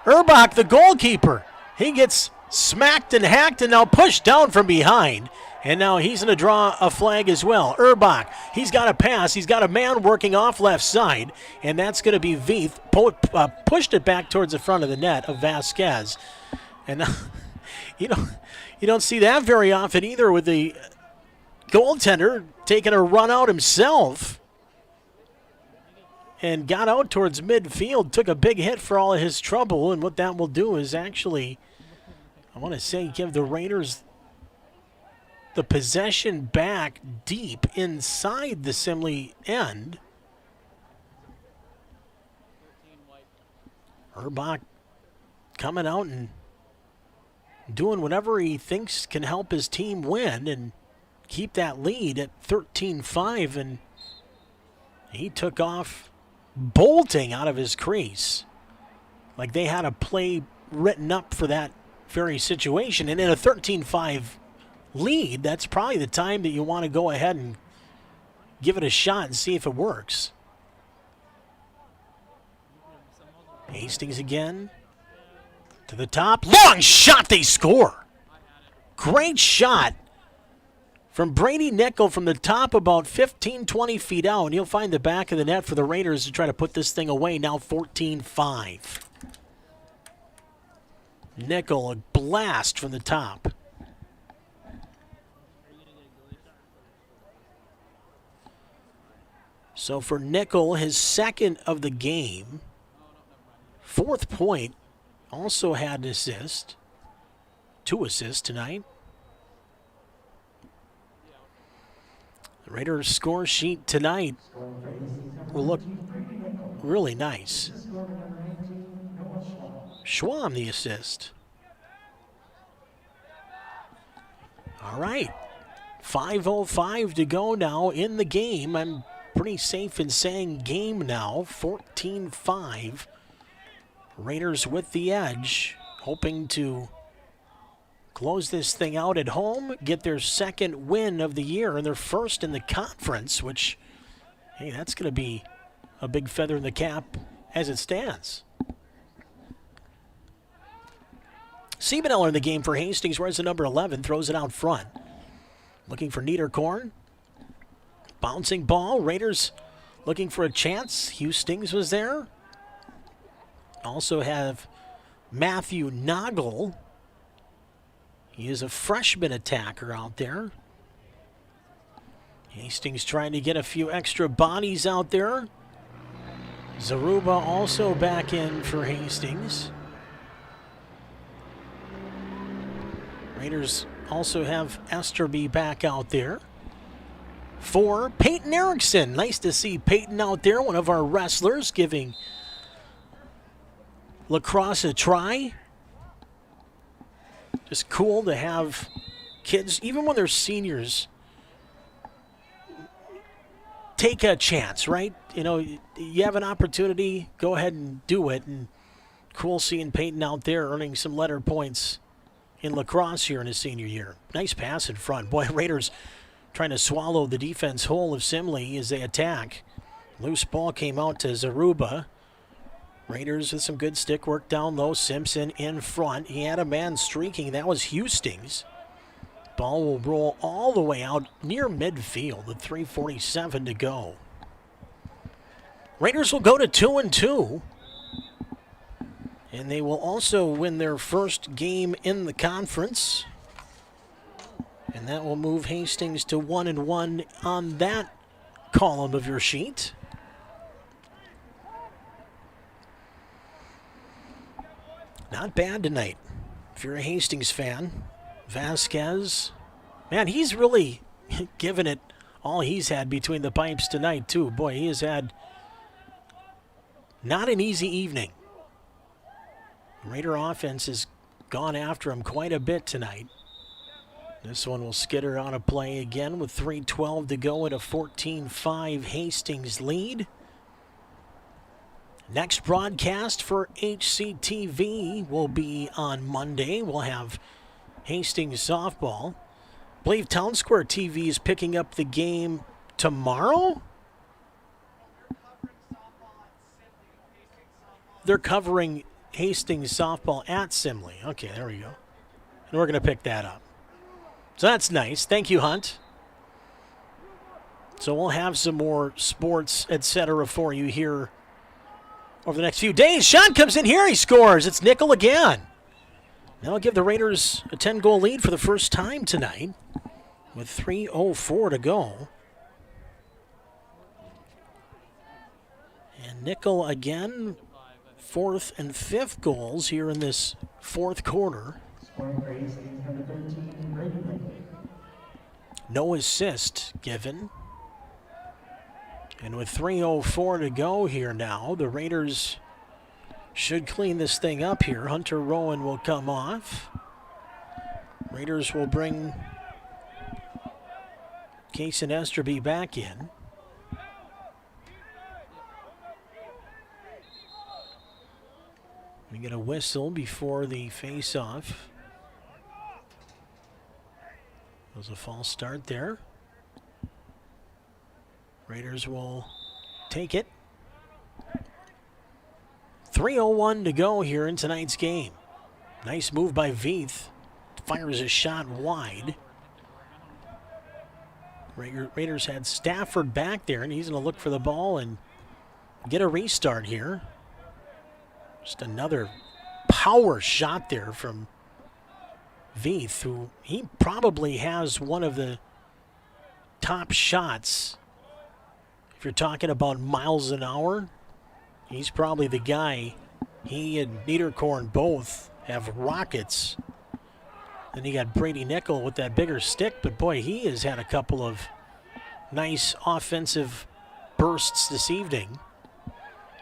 Urbach, the goalkeeper, he gets smacked and hacked and now pushed down from behind. And now he's going to draw a flag as well. Urbach, he's got a pass. He's got a man working off left side. And that's going to be Veith. Pushed it back towards the front of the net of Vasquez. And now, you don't see that very often either with the goaltender taking a run out himself. And got out towards midfield. Took a big hit for all of his trouble. And what that will do is actually, I want to say, give the Raiders the possession back deep inside the Simley end. Urbach coming out and doing whatever he thinks can help his team win and keep that lead at 13-5, and he took off bolting out of his crease like they had a play written up for that very situation. And in a 13-5 lead, that's probably the time that you want to go ahead and give it a shot and see if it works. Hastings again to the top. Long shot, they score. Great shot from Brady Nickel from the top about 15-20 feet out. And you'll find the back of the net for the Raiders to try to put this thing away. Now 14-5. Nickel, a blast from the top. So for Nickel, his second of the game, fourth point, also had an assist. 2 assists tonight. The Raiders score sheet tonight will look really nice. Schwam the assist. All right. 5:05 to go now in the game. I'm pretty safe in saying game now. 14-5. Raiders with the edge, hoping to close this thing out at home, get their second win of the year and their first in the conference, which, hey, that's going to be a big feather in the cap as it stands. Siebeneller in the game for Hastings, wears the number 11, throws it out front. Looking for Niederkorn. Bouncing ball, Raiders looking for a chance. Hastings was there. Also have Matthew Nagel. He is a freshman attacker out there. Hastings trying to get a few extra bodies out there. Zaruba also back in for Hastings. Raiders also have Esterby back out there. For Peyton Erickson. Nice to see Peyton out there, one of our wrestlers, giving Lacrosse a try. Just cool to have kids, even when they're seniors, take a chance, right? You know, you have an opportunity, go ahead and do it. And cool seeing Peyton out there earning some letter points in lacrosse here in his senior year. Nice pass in front. Boy, Raiders trying to swallow the defense whole of Simley as they attack. Loose ball came out to Zaruba. Raiders with some good stick work down low. Simpson in front. He had a man streaking. That was Hastings. Ball will roll all the way out near midfield with 3:47 to go. Raiders will go to 2-2. And they will also win their first game in the conference. And that will move Hastings to 1-1 on that column of your sheet. Not bad tonight. If you're a Hastings fan, Vasquez, man, he's really given it all he's had between the pipes tonight, too. Boy, he has had not an easy evening. Raider offense has gone after him quite a bit tonight. This one will skitter out of play again with 3:12 to go at a 14-5 Hastings lead. Next broadcast for HCTV will be on Monday. We'll have Hastings softball. I believe Town Square TV is picking up the game tomorrow. They're covering Hastings softball at Simley. Okay, there we go. And we're going to pick that up. So that's nice. Thank you, Hunt. So we'll have some more sports, etc. for you here over the next few days. Shot comes in here. He scores. It's Nickel again. Now I'll give the Raiders a 10-goal lead for the first time tonight with 3:04 to go. And Nickel again, fourth and fifth goals here in this fourth quarter. No assist given. And with 3:04 to go here now, the Raiders should clean this thing up here. Hunter Rowan will come off. Raiders will bring Case and Esterby back in. We get a whistle before the face-off. Was a false start there. Raiders will take it. 3:01 to go here in tonight's game. Nice move by Veith. Fires a shot wide. Raiders had Stafford back there, and he's going to look for the ball and get a restart here. Just another power shot there from Veith, who he probably has one of the top shots. If you're talking about miles an hour, he's probably the guy. He and Niederkorn both have rockets. Then you got Brady Nickel with that bigger stick, but boy, he has had a couple of nice offensive bursts this evening.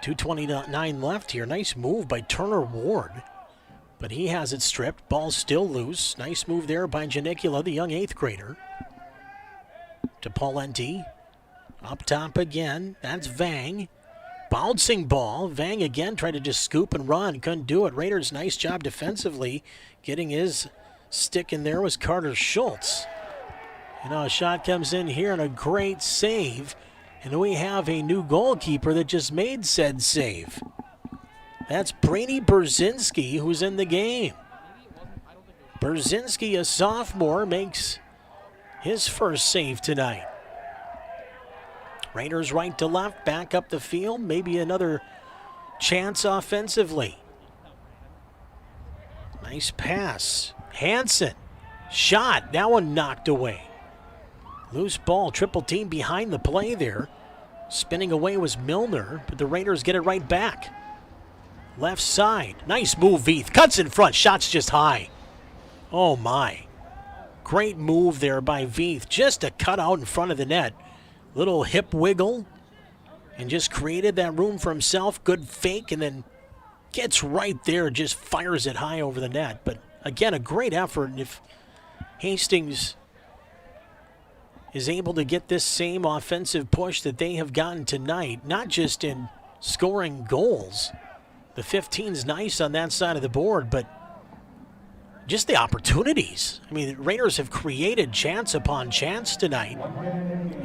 2:29 left here. Nice move by Turner Ward. But he has it stripped. Ball still loose. Nice move there by Janicula, the young 8th grader. To Paulenti. Up top again. That's Vang. Bouncing ball. Vang again tried to just scoop and run. Couldn't do it. Raiders, nice job defensively. Getting his stick in there was Carter Schultz. You know, a shot comes in here and a great save. And we have a new goalkeeper that just made said save. That's Brady Berzinski, who's in the game. Berzinski, a sophomore, makes his first save tonight. Raiders right to left, back up the field. Maybe another chance offensively. Nice pass. Hansen. Shot. That one knocked away. Loose ball. Triple team behind the play there. Spinning away was Milner, but the Raiders get it right back. Left side. Nice move, Veith. Cuts in front. Shot's just high. Oh, my. Great move there by Veith. Just a cut out in front of the net. Little hip wiggle. And just created that room for himself. Good fake. And then gets right there. Just fires it high over the net. But, again, a great effort. And if Hastings is able to get this same offensive push that they have gotten tonight, not just in scoring goals. The 15's nice on that side of the board, but just the opportunities. I mean, the Raiders have created chance upon chance tonight.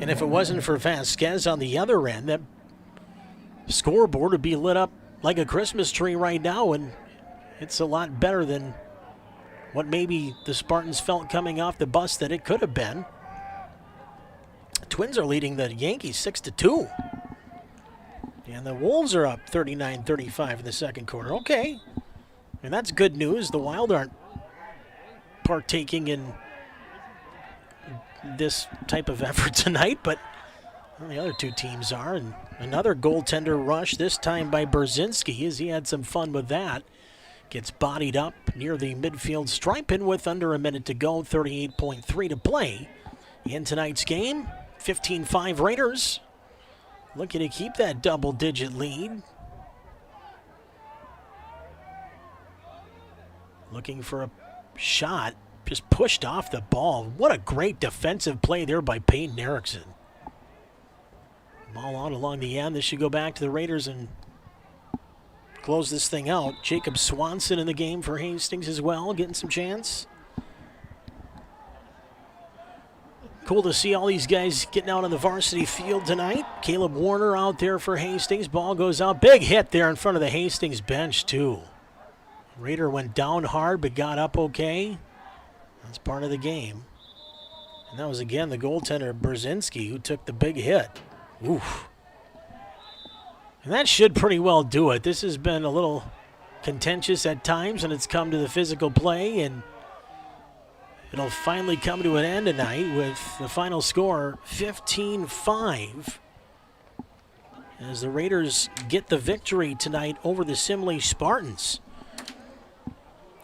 And if it wasn't for Vasquez on the other end, that scoreboard would be lit up like a Christmas tree right now, and it's a lot better than what maybe the Spartans felt coming off the bus that it could have been. Twins are leading the Yankees 6-2. And the Wolves are up 39-35 in the second quarter. Okay. And that's good news. The Wild aren't partaking in this type of effort tonight, but the other two teams are. And another goaltender rush, this time by Brzezinski, as he had some fun with that. Gets bodied up near the midfield stripe, and with under a minute to go, 38.3 to play in tonight's game. 15-5 Raiders looking to keep that double-digit lead. Looking for a shot, just pushed off the ball. What a great defensive play there by Peyton Erickson. Ball out along the end. This should go back to the Raiders and close this thing out. Jacob Swanson in the game for Hastings as well, getting some chance. Cool to see all these guys getting out on the varsity field tonight. Caleb Warner out there for Hastings. Ball goes out. Big hit there in front of the Hastings bench, too. Raider went down hard but got up okay. That's part of the game. And that was, again, the goaltender, Brzezinski, who took the big hit. Oof. And that should pretty well do it. This has been a little contentious at times, and it's come to the physical play, and it'll finally come to an end tonight with the final score 15-5 as the Raiders get the victory tonight over the Simley Spartans.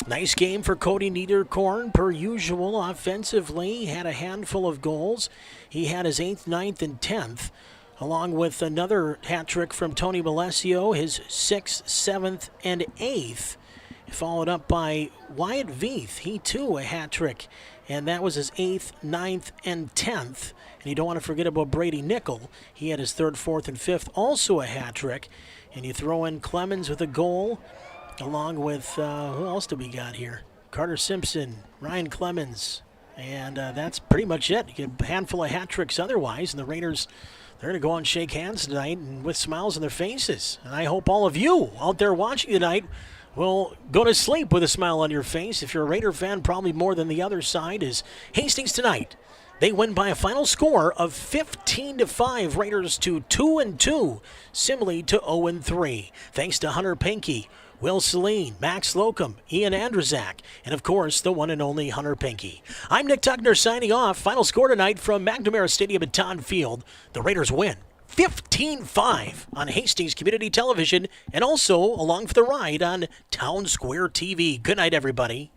Nice game for Cody Niederkorn, per usual, offensively. Had a handful of goals. He had his 8th, 9th, and 10th, along with another hat trick from Tony Malesio, his 6th, 7th, and 8th. Followed up by Wyatt Veith, he too a hat trick, and that was his 8th, 9th, and 10th. And you don't want to forget about Brady Nickel. He had his 3rd, 4th, and 5th, also a hat trick. And you throw in Clemens with a goal, along with, who else do we got here? Carter Simpson, Ryan Clemens, and that's pretty much it. You get a handful of hat tricks otherwise, and the Raiders, they're going to go and shake hands tonight and with smiles on their faces. And I hope all of you out there watching tonight will go to sleep with a smile on your face. If you're a Raider fan, probably more than the other side, is Hastings tonight. They win by a final score of 15-5. Raiders to 2-2. Simley to 0-3. Thanks to Hunter Pinky, Will Celine, Max Slocum, Ian Andrzak, and of course, the one and only Hunter Pinky. I'm Nick Tuckner signing off. Final score tonight from McNamara Stadium at Todd Field. The Raiders win 15-5 on Hastings Community Television, and also along for the ride on Town Square TV. Good night, everybody.